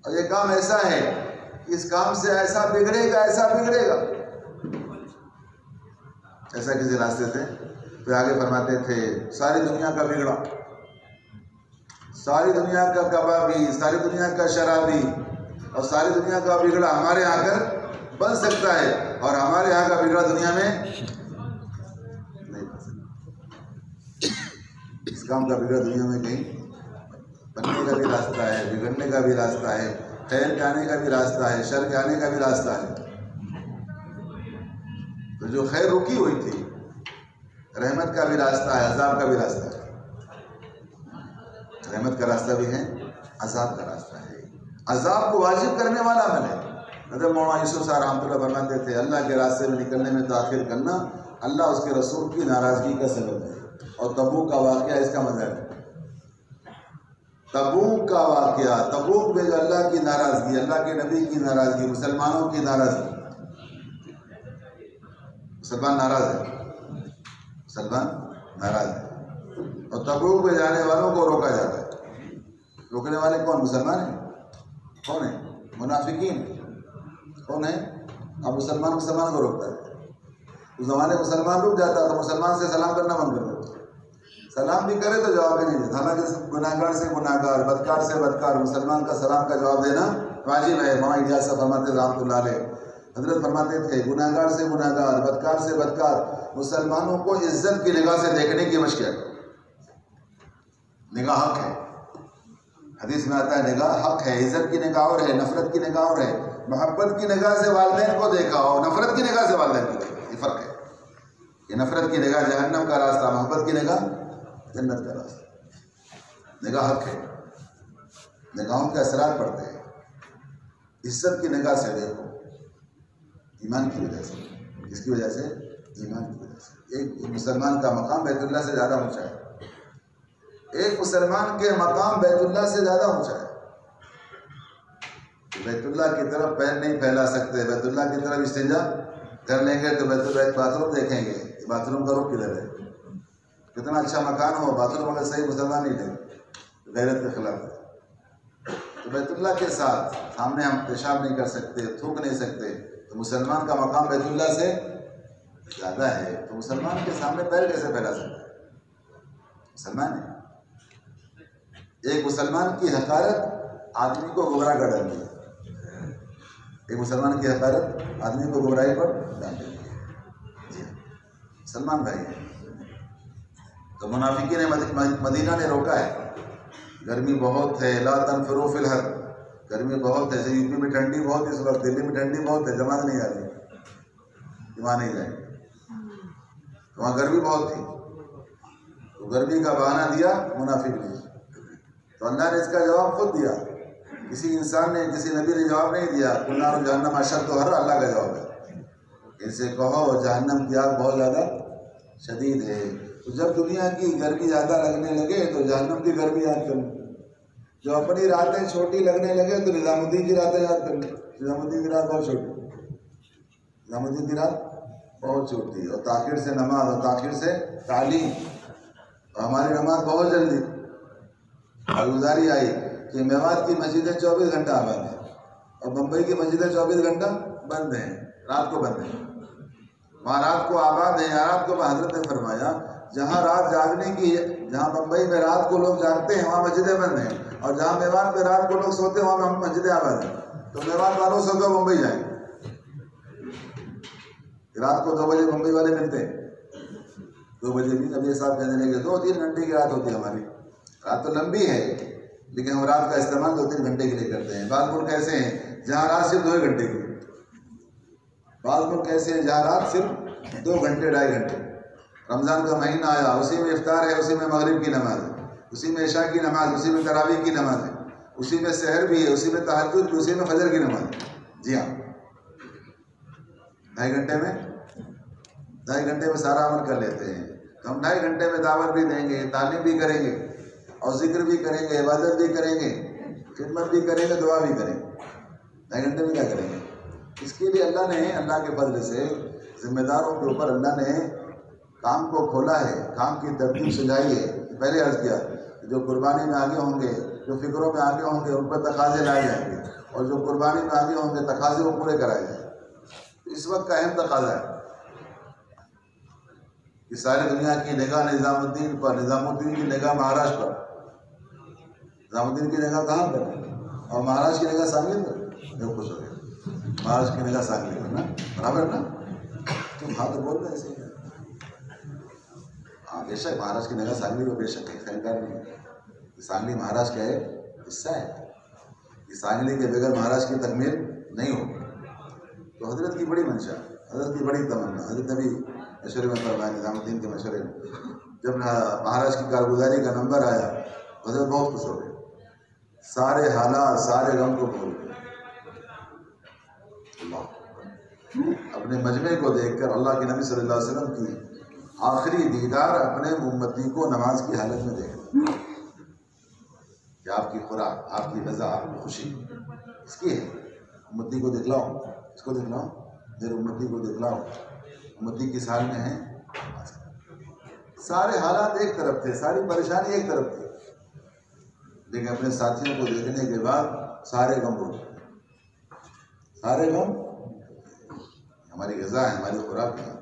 اور یہ کام ایسا ہے کہ اس کام سے ایسا بگڑے گا، ایسا بگڑے گا، ایسا کسی راستے سے۔ پھر آگے فرماتے تھے ساری دنیا کا بگڑا، ساری دنیا کا کبابی، ساری دنیا کا شرابی اور ساری دنیا کا بگڑا ہمارے یہاں کر بن سکتا ہے، اور ہمارے یہاں کا بگڑا دنیا میں نہیں بن سکتا۔ اس کام کا بگڑا دنیا میں کہیں بننے کا بھی راستہ ہے، بگڑنے کا بھی راستہ ہے، خیر کے آنے کا بھی راستہ ہے، شر کے آنے کا بھی راستہ ہے۔ تو جو خیر رکی ہوئی تھی، رحمت کا بھی راستہ ہے، عذاب کا بھی راستہ ہے، رحمت کا راستہ بھی ہے، عذاب کا راستہ ہے۔ عذاب کو واجب کرنے والا عمل ہے۔ حضرت مولانا یوسف صاحب رحمۃ اللہ فرماتے تھے اللہ کے راستے میں نکلنے میں تاخیر کرنا اللہ اس کے رسول کی ناراضگی کا سبب ہے، اور تبوک کا واقعہ اس کا مظہر ہے۔ تبوک کا واقعہ، تبوک میں جو اللہ کی ناراضگی، اللہ کے نبی کی ناراضگی، مسلمانوں کی ناراضگی، مسلمان ناراض ہے، مسلمان ناراض ہے، اور تبوک میں جانے والوں کو روکا جاتا ہے۔ روکنے والے کون؟ مسلمان ہیں۔ کون ہیں؟ منافقین۔ کون ہیں؟ اب مسلمان کو روکتا ہے۔ اس زمانے مسلمان رک جاتا تو مسلمان سے سلام کرنا بند کر دیتا، سلام بھی کرے تو جواب ہی نہیں دیتا، حالانکہ گناہگار سے گناہگار، بدکار سے بدکار مسلمان کا سلام کا جواب دینا واجب ہے۔ مولانا الیاس صاحب فرماتے رحمۃ اللہ علیہ، حضرت فرماتے تھے گناہگار سے گناہگار، بدکار سے بدکار مسلمانوں کو عزت کی نگاہ سے دیکھنے کی مشق ہے۔ نگاہ حق ہے، حدیث میں آتا ہے نگاہ حق ہے، عزت کی نگاہ اور ہے، نفرت کی نگاہ اور ہے۔ محبت کی نگاہ سے والدین کو دیکھا اور نفرت کی نگاہ سے والدین کو دیکھا، یہ فرق ہے۔ یہ نفرت کی نگاہ جہنم کا راستہ، محبت کی نگاہ جنت کا راستہ۔ نگاہ حق ہے، نگاہوں کے اثرات پڑتے ہیں۔ عزت کی نگاہ سے دیکھو، ایمان کی وجہ سے۔ کس کی وجہ سے؟ ایمان کی وجہ سے۔ ایک مسلمان کا مقام بیت اللہ سے زیادہ اونچا ہے، ایک مسلمان کے مقام بیت اللہ سے زیادہ اونچا ہے۔ بیت اللہ کی طرف پیر نہیں پھیلا سکتے، بیت اللہ کی طرف استنجا کر لیں گے تو بیت اللہ ایک باتھ روم دیکھیں گے، باتھ روم کا رخ کدھر ہے؟ کتنا اچھا مکان ہو، باتھ روم اگر صحیح مسلمان نہیں لے غیرت کے خلاف ہے۔ تو بیت اللہ کے ساتھ سامنے ہم پیشاب نہیں کر سکتے، تھوک نہیں سکتے، تو مسلمان کا مقام بیت اللہ سے زیادہ ہے، تو مسلمان کے سامنے پیر کیسے پھیلا سکتے ہیں؟ مسلمان ہے۔ ایک مسلمان کی حقارت آدمی کو گمراہ کر ڈالتی ہے، ایک مسلمان کی حقارت آدمی کو گمراہی پر ڈال دیتی ہے۔ جی مسلمان بھائی ہے۔ تو منافقین نے مدینہ نے روکا ہے، گرمی بہت ہے، لا تنفروا فی الحر، گرمی بہت ہے، یو پی میں ٹھنڈی بہت ہے، اس وقت دلی میں ٹھنڈی بہت ہے، جماعت نہیں آ رہی، وہاں نہیں جائیں، وہاں گرمی بہت تھی، تو گرمی کا بہانہ دیا منافق نے، تو اللہ نے اس کا جواب خود دیا، کسی انسان نے، کسی نبی نے جواب نہیں دیا۔ قُلْ نَارُ جَهَنَّمَ أَشَدُّ حَرًّا، اللہ کا جواب ہے، ان سے کہو جہنم کی آگ بہت زیادہ شدید ہے۔ تو جب دنیا کی گرمی زیادہ لگنے لگے تو جہنم کی گرمی یاد کر لیں، جو اپنی راتیں چھوٹی لگنے لگے تو نظام الدین کی راتیں یاد کر لیں، نظام الدین کی رات بہت چھوٹی، نظام الدین کی رات بہت چھوٹی، اور تاخیر سے نماز اور تاخیر سے تعلیم، اور ہماری نماز بہت جلدی، اور گزاری آئی کہ میوات کی مسجدیں 24 گھنٹہ آباد ہیں اور بمبئی کی مسجدیں 24 گھنٹہ بند ہیں، رات کو بند ہیں، وہاں رات کو آباد ہیں۔ رات کو حضرت نے فرمایا جہاں رات جاگنے کی ہے، جہاں بمبئی میں رات کو لوگ جاگتے ہیں وہاں مسجدیں بند ہیں، اور جہاں میوات میں رات کو لوگ سوتے ہیں وہاں مسجدیں آباد ہیں، تو میوات والوں سے تو بمبئی جائیں، رات کو 2 بجے بمبئی والے ملتے ہیں، 2 بجے بھی ابھی صاحب کہنے لگے 2-3 گھنٹے کی رات ہوتی ہے ہماری، رات تو لمبی ہے لیکن ہم رات کا استعمال 2-3 گھنٹے کے لیے کرتے ہیں۔ بعض ملک ایسے ہیں جہاں رات صرف 2 گھنٹے کی، بعض ملک ایسے ہیں جہاں رات صرف 2 گھنٹے 2.5 گھنٹے۔ رمضان کا مہینہ آیا، اسی میں افطار ہے، اسی میں مغرب کی نماز ہے، اسی میں عشاء کی نماز، اسی میں تراویح کی نماز ہے، اسی میں سحر بھی ہے، اسی میں تہجد بھی، اسی میں فجر کی نماز ہے۔ جی ہاں، 2.5 گھنٹے میں 2.5 گھنٹے میں سارا عمل کر لیتے ہیں۔ تو ہم 2.5 گھنٹے میں دعوت بھی دیں گے، تعلیم بھی کریں گے، اور ذکر بھی کریں گے، عبادت بھی کریں گے، خدمت بھی کریں گے، دعا بھی کریں گے۔ 2.5 گھنٹے میں کیا کریں گے؟ اس کے لیے اللہ نے، اللہ کے فضل سے ذمہ داروں کے اوپر اللہ نے کام کو کھولا ہے، کام کی ترتیب سجائی ہے۔ پہلے عرض کیا جو قربانی میں آگے ہوں گے، جو فکروں میں آگے ہوں گے، ان پر تقاضے لائے جائیں گے، اور جو قربانی میں آگے ہوں گے تقاضے وہ پورے کرائے جائیں گے۔ اس وقت کا اہم تقاضا ہے کہ ساری دنیا کی نگاہ نظام الدین پر، نظام الدین کی نگاہ مہاراشٹر پر، نظام الدین کی نگاہ کہاں پر ہے؟ اور مہاراشٹر کی نگاہ سانگلی پر، جو خوش ہو گئے، مہاراشٹر کی نگاہ سانگلی پر نا، برابر نا؟ تم ہاں تو بول رہے ایسے ہی، ہاں بے شک مہاراشٹر کی نگاہ سانگلی پر بے شک ہے، خیال نہیں ہے، سانگلی مہاراشٹر کا ایک حصہ ہے، یہ سانگلی کے بغیر مہاراشٹر کی تکمیل نہیں ہوگی۔ تو حضرت کی بڑی منشا، حضرت کی بڑی تمنا، حضرت نبی مشورے میں فرمایا، نظام الدین کے مشورے میں جب مہاراشٹر کی کارگزاری کا نمبر آیا حضرت بہت خوش ہو گئے، سارے حالات سارے غم کو بھول گئے، اپنے مجمع کو دیکھ کر اللہ کے نبی صلی اللہ علیہ وسلم کی آخری دیدار اپنے امتی کو نماز کی حالت میں دیکھا کہ آپ کی خوراک، آپ کی رضا، آپ کی خوشی اس کی ہے، امتی کو دکھلاؤ، اس کو دکھلاؤ، میرے امتی کو دکھلاؤ، امتی کس حال میں ہے۔ سارے حالات ایک طرف تھے، ساری پریشانی ایک طرف تھی، لیکن اپنے ساتھیوں کو دیکھنے کے بعد سارے غم ہو گئے، سارے غم، ہماری غذا ہے، ہماری خوراک ہے۔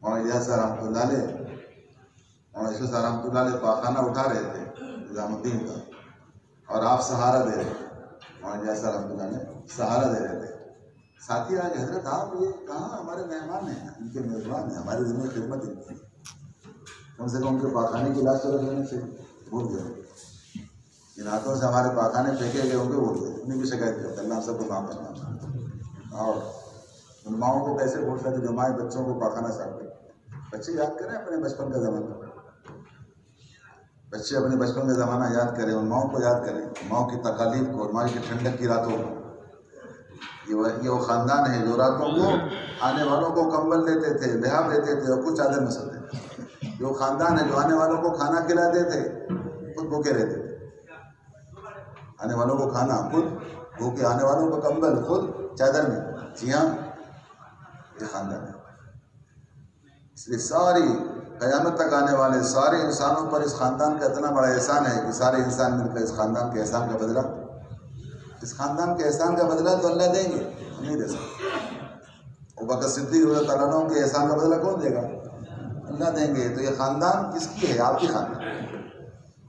مولانا الیاس صاحب رحمۃ اللہ علیہ، مولانا عیسیٰ صاحب رحمۃ اللہ علیہ پاخانہ اٹھا رہے تھے نظام الدین کا، اور آپ سہارا دے رہے تھے، مولانا الیاس صاحب رحمۃ اللہ علیہ سہارا دے رہے تھے۔ ساتھی آج حضرت آپ یہ کہاں، ہمارے مہمان ہیں، ان کے میزبان ہیں، ہماری ذمہ خدمت ان کی، کم سے کم ان کے پاخانے کی علاج تو رکھ لینے سے بھول گئے، جن ہاتھوں سے ہمارے پاخانے پھینکے گئے ہوں گے بھول گئے، انہیں بھی شکایت کرتے اللہ سب کو معاف کرنا۔ اور ان ماؤں کو کیسے بھول سکتے جو مائیں بچوں کو پاخانہ صاف کریں؟ بچے یاد کریں اپنے بچپن کا زمانہ، بچے اپنے بچپن کا زمانہ یاد کریں، ان ماؤں کو یاد کریں، ماؤں کی تکالیف کو، اور ماں کی ٹھنڈک کی راتوں کو۔ یہ وہ خاندان ہے جو راتوں کو آنے والوں کو کمبل دیتے تھے، لحاف دیتے تھے اور کچھ چادر میں سوتے تھے۔ جو خاندان ہے جو آنے والوں کو کھانا کھلاتے تھے، خود بھوکے رہتے تھے، آنے والوں کو کھانا، خود بھوکے، آنے والوں کو کمبل، خود چادر میں۔ جی ہاں، یہ خاندان ہے۔ اس لیے ساری قیامت تک آنے والے سارے انسانوں پر اس خاندان کا اتنا بڑا احسان ہے کہ سارے انسان مل کر اس خاندان کے احسان کا بدلہ، اس خاندان کے احسان کا بدلہ تو اللہ دیں گے، ہم نہیں دے سکتے۔ ابوبکر صدیق رضی اللہ عنہ کے احسان کا بدلہ کون دے گا؟ اللہ دیں گے۔ تو یہ خاندان کس کی ہے؟ آپ کی خاندان،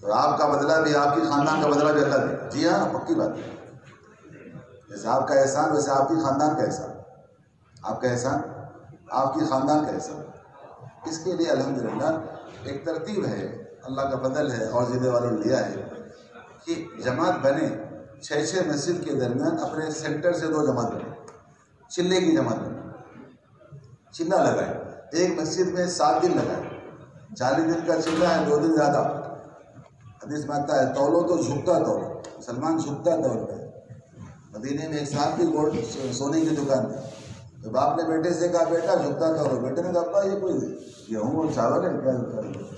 تو آپ کا بدلہ بھی، آپ کی خاندان کا بدلہ بھی اللہ دے۔ جی ہاں، پکی بات ہے۔ جیسے آپ کا احسان ویسے آپ کی خاندان کا احسان، آپ کا احسان آپ کی خاندان کا احسان۔ اس کے لیے الحمدللہ ایک ترتیب ہے، اللہ کا فضل ہے اور ذمہ والوں نے لیا ہے کہ جماعت بنے، 6 مسجد کے درمیان اپنے سینٹر سے 2 جماعت بنے، چلے کی جماعت بنے، چلہ لگائے، ایک مسجد میں 7 دن لگائے، 40 دن کا چلہ ہے، 2 دن زیادہ۔ حدیث میں آتا ہے تولو تو جھکتا تولو، مسلمان جھکتا تولتا ہے۔ مدینے میں ایک صاحب کی گولڈ سونے کی دکان تھی، تو باپ نے بیٹے سے کہا بیٹا جھکتا تولو، بیٹے نے کہا ابا یہ کوئی گیہوں اور چاول ہے کیا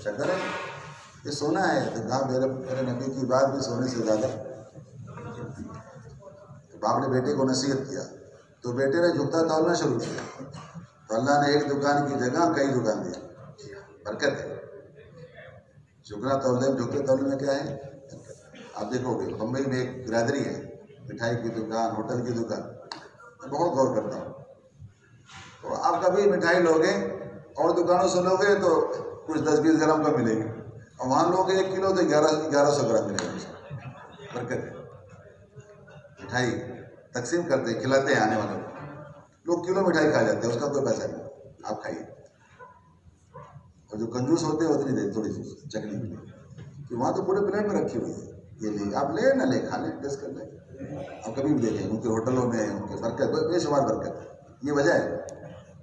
شکر ہے، یہ سونا ہے؟ تو کہا میرے نبی کی بات بھی سونے سے زیادہ۔ تو باپ نے بیٹے کو نصیحت کیا، تو بیٹے نے جھکتا تولنا شروع کیا، تو اللہ نے ایک دکان کی جگہ کئی دکان دیا، برکت ہے۔ جھکنا تولنے، جھکتے تولنے میں کیا ہے؟ آپ دیکھو گے بمبئی میں ایک برادری ہے، مٹھائی کی دکان، ہوٹل کی دکان، میں بہت غور کرتا ہوں۔ تو آپ کبھی مٹھائی لوگے اور دکانوں سے لوگے تو کچھ 10-20 گرام کا ملے گا، اور وہاں لوگ 1 کلو تو 1100 گرام ملے گا۔ برکت ہے۔ مٹھائی تقسیم کرتے ہیں، کھلاتے ہیں آنے والوں کو، لوگ کلو مٹھائی کھا جاتے ہیں، اس کا کوئی پیسہ نہیں، آپ کھائیے۔ اور جو کنجوس ہوتے ہیں اتنی دے تھوڑی سی چکنی کے لیے، کہ وہاں تو پورے پلیٹ میں رکھی ہوئی ہے، یہ لے آپ لے نہ لے، کھا لیں، ٹیسٹ کر لیں۔ آپ کبھی بھی دیکھیں ان کے ہوٹلوں میں ان کے برکت، بے شمار برکت ہے۔ یہ وجہ ہے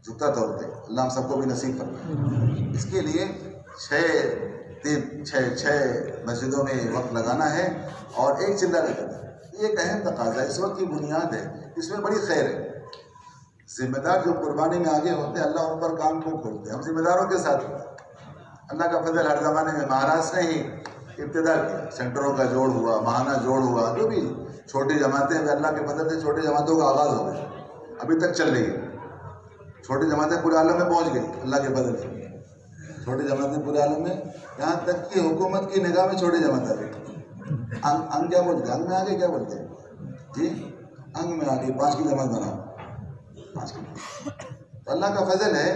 جھکتا توڑتے، اللہ ہم سب کو بھی نصیب فرمائے۔ اس کے لیے 6 مسجدوں میں وقت لگانا ہے اور ایک چلہ لگانا ہے۔ یہ ایک اہم تقاضا ہے، اس وقت کی بنیاد ہے، اس میں بڑی خیر ہے۔ ذمہ دار جو قربانی میں آگے ہوتے ہیں اللہ ان پر کام کو کھولتے ہیں، ہم ذمہ داروں کے ساتھ ہوتے ہیں۔ اللہ کا فضل ہر زمانے میں، مہاراشٹر نے ہی ابتدا کیا، سینٹروں کا جوڑ ہوا، ماہانہ جوڑ ہوا، جو بھی چھوٹی جماعتیں، اللہ کے فضل سے چھوٹی جماعتوں کا آغاز ہو گیا، ابھی تک چل رہی ہے۔ چھوٹی جماعتیں پورے عالم میں پہنچ گئی اللہ کے فضل سے، چھوٹی جماعتیں پورے عالم میں، یہاں تک کہ حکومت کی نگاہ میں چھوٹی جماعت آ گئی۔ انگ کیا بولتے ہیں؟ انگ میں آگے کیا بولتے ہیں جی؟ انگ میں آگے 5 کی جماعت بناؤ، 5 کی۔ تو اللہ کا فضل ہے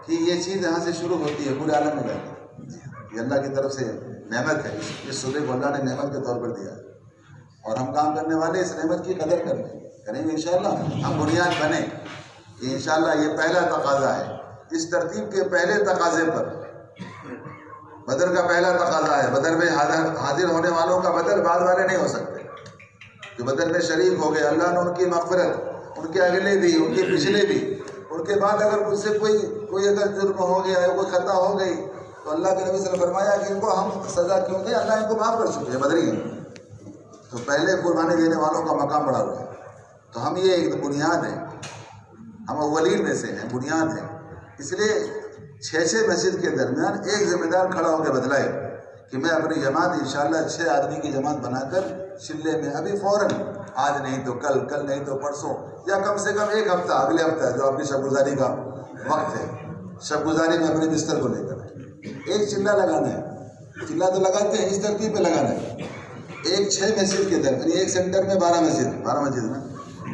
کہ یہ چیز یہاں سے شروع ہوتی ہے، پورے عالم میں جاتی ہے۔ یہ اللہ کی طرف سے نعمت ہے، اس صوبے کو اللہ نے نعمت کے طور پر دیا ہے، اور ہم کام کرنے والے اس نعمت کی قدر کریں گے انشاءاللہ۔ ہم بنیاد بنیں کہ انشاءاللہ یہ پہلا تقاضا ہے، اس ترتیب کے پہلے تقاضے پر، بدر کا پہلا تقاضا ہے، بدر میں حاضر ہونے والوں کا بدر بعد والے نہیں ہو سکتے، جو بدر میں شریک ہو گئے اللہ نے ان کی مغفرت، ان کے اگلے بھی، ان کے پچھلے بھی، ان کے بعد اگر مجھ سے کوئی اگر جرم ہو گیا ہے، کوئی خطا ہو گئی، تو اللہ کے نبی صلی اللہ علیہ وسلم نے فرمایا کہ ان کو ہم سزا کیوں دیں، اللہ ان کو معاف کر چکے ہیں، بدری ہیں۔ تو پہلے قربانی دینے والوں کا مقام بڑا ہوا ہے۔ تو ہم یہ ایک بنیاد ہے، ہم اولین میں سے ہیں، بنیاد ہے۔ اس لیے 6 مسجد کے درمیان ایک ذمہ دار کھڑا ہو کے بتلائے کہ میں اپنی جماعت انشاءاللہ 6 آدمی کی جماعت بنا کر شلے میں ابھی فوراً، آج نہیں تو کل، کل نہیں تو پرسوں، یا کم سے کم 1 ہفتہ، اگلے ہفتہ جو آپ کی شب گزاری کا وقت ہے، شب گزاری میں اپنے بستر کو لے کر ایک چلہ لگانا ہے۔ چلہ تو لگاتے ہیں، اس ترتیب پہ لگانا ہے۔ ایک 6 مسجد کے درمیان، ایک سینٹر میں 12 مسجد میں،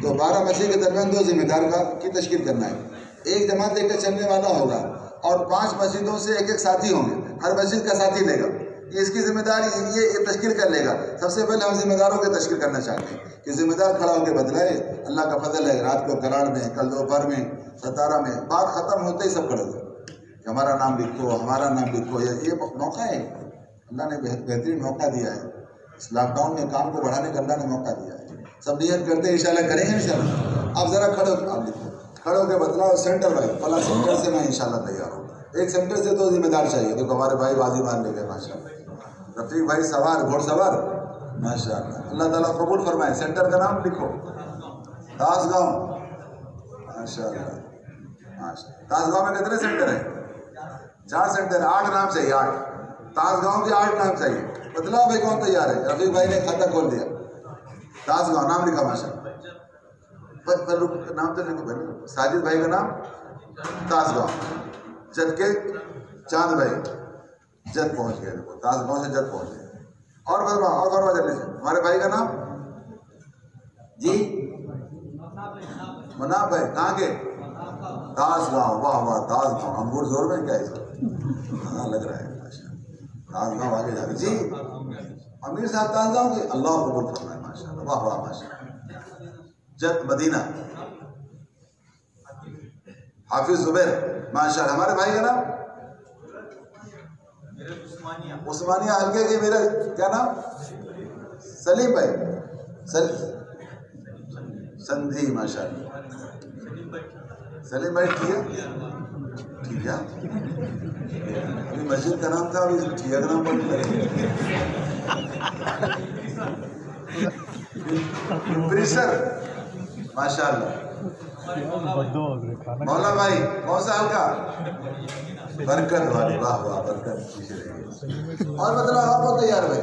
تو 12 مسجد کے درمیان 2 ذمہ دار کی تشکیل کرنا ہے۔ ایک جماعت لے کر چلنے والا ہوگا اور 5 مسجدوں سے ایک ساتھی ہوں گے، ہر مسجد کا ساتھی لے گا، یہ اس کی ذمہ داری یہ تشکیل کر لے گا۔ سب سے پہلے ہم ذمہ داروں کی تشکیل کرنا چاہتے ہیں کہ ذمہ دار کھڑا ہو کے بتلائے، اللہ کا فضل ہے، رات کو کراڑ میں، کل دوپہر میں، ستارہ میں، بات ختم ہوتے ہی سب کھڑے ہوئے کہ ہمارا نام لکھو، ہمارا نام لکھو۔ یہ موقع ہے، اللہ نے بہترین موقع دیا ہے، اس لاک ڈاؤن میں کام کو بڑھانے کا اللہ نے موقع دیا ہے۔ سب نیت کرتے ہیں انشاءاللہ کریں گے انشاءاللہ۔ آپ ذرا کھڑے ہو، آپ لکھو، کھڑے ہو کے بتلاؤ سینٹر بھائی فلاں سینٹر سے میں انشاءاللہ تیار ہوں۔ ایک سینٹر سے 2 ذمہ دار چاہیے، دیکھو ہمارے بھائی بازی مار لے گئے ماشاءاللہ، رفیق بھائی سوار، گھوڑ سوار ماشاءاللہ، اللہ تعالیٰ قبول فرمائے۔ سینٹر کا نام لکھو، تاس گاؤں ماشاءاللہ۔ تاس گاؤں میں کتنے سینٹر ہیں؟ 4 سینٹر، 8 نام چاہیے، 8 تاس گاؤں کے 8 نام چاہیے۔ بتلاؤ بھائی کون تیار ہے؟ رفیق بھائی نے کھاتا کھول دیا، تاس گاؤں نام لکھا ماشاءاللہ۔ نام تو لکھو، ساجد بھائی کا نام تاس گاؤں، جبکہ چاند بھائی جد پہنچ گئے، دیکھو تاز گاؤں سے جد پہنچ گئے. اور بتاؤ جلدی سے، ہمارے بھائی کا نام جی مناف بھائی، کہاں کے؟ تاز گاؤں. واہ واہ، تاز گاؤں. انگور زور میں کیا ہے اس کا؟ ہاں لگ رہا ہے. تاز گاؤں آگے جا کے جی امیر صاحب تاز گاؤں کے، اللہ قبول فرمائے. ماشاء اللہ، واہ واہ ماشاء اللہ. جد مدینہ حافظ زبیر ماشاء اللہ. ہمارے بھائی کا نام عثمانیہ حلقے کے میرے کیا نام؟ سلیم بھائی. سندھی ماشاء اللہ. سلیم بھائی ٹھیک ہے، ٹھیک ہے. ابھی مسجد کا نام تھا، ابھی ٹھیک کا نام بن گیا. ماشاء اللہ. مولا بھائی کون سا حلقہ؟ برکت والے. واہ واہ برکت. اور مطلب آپ کو تیار بھائی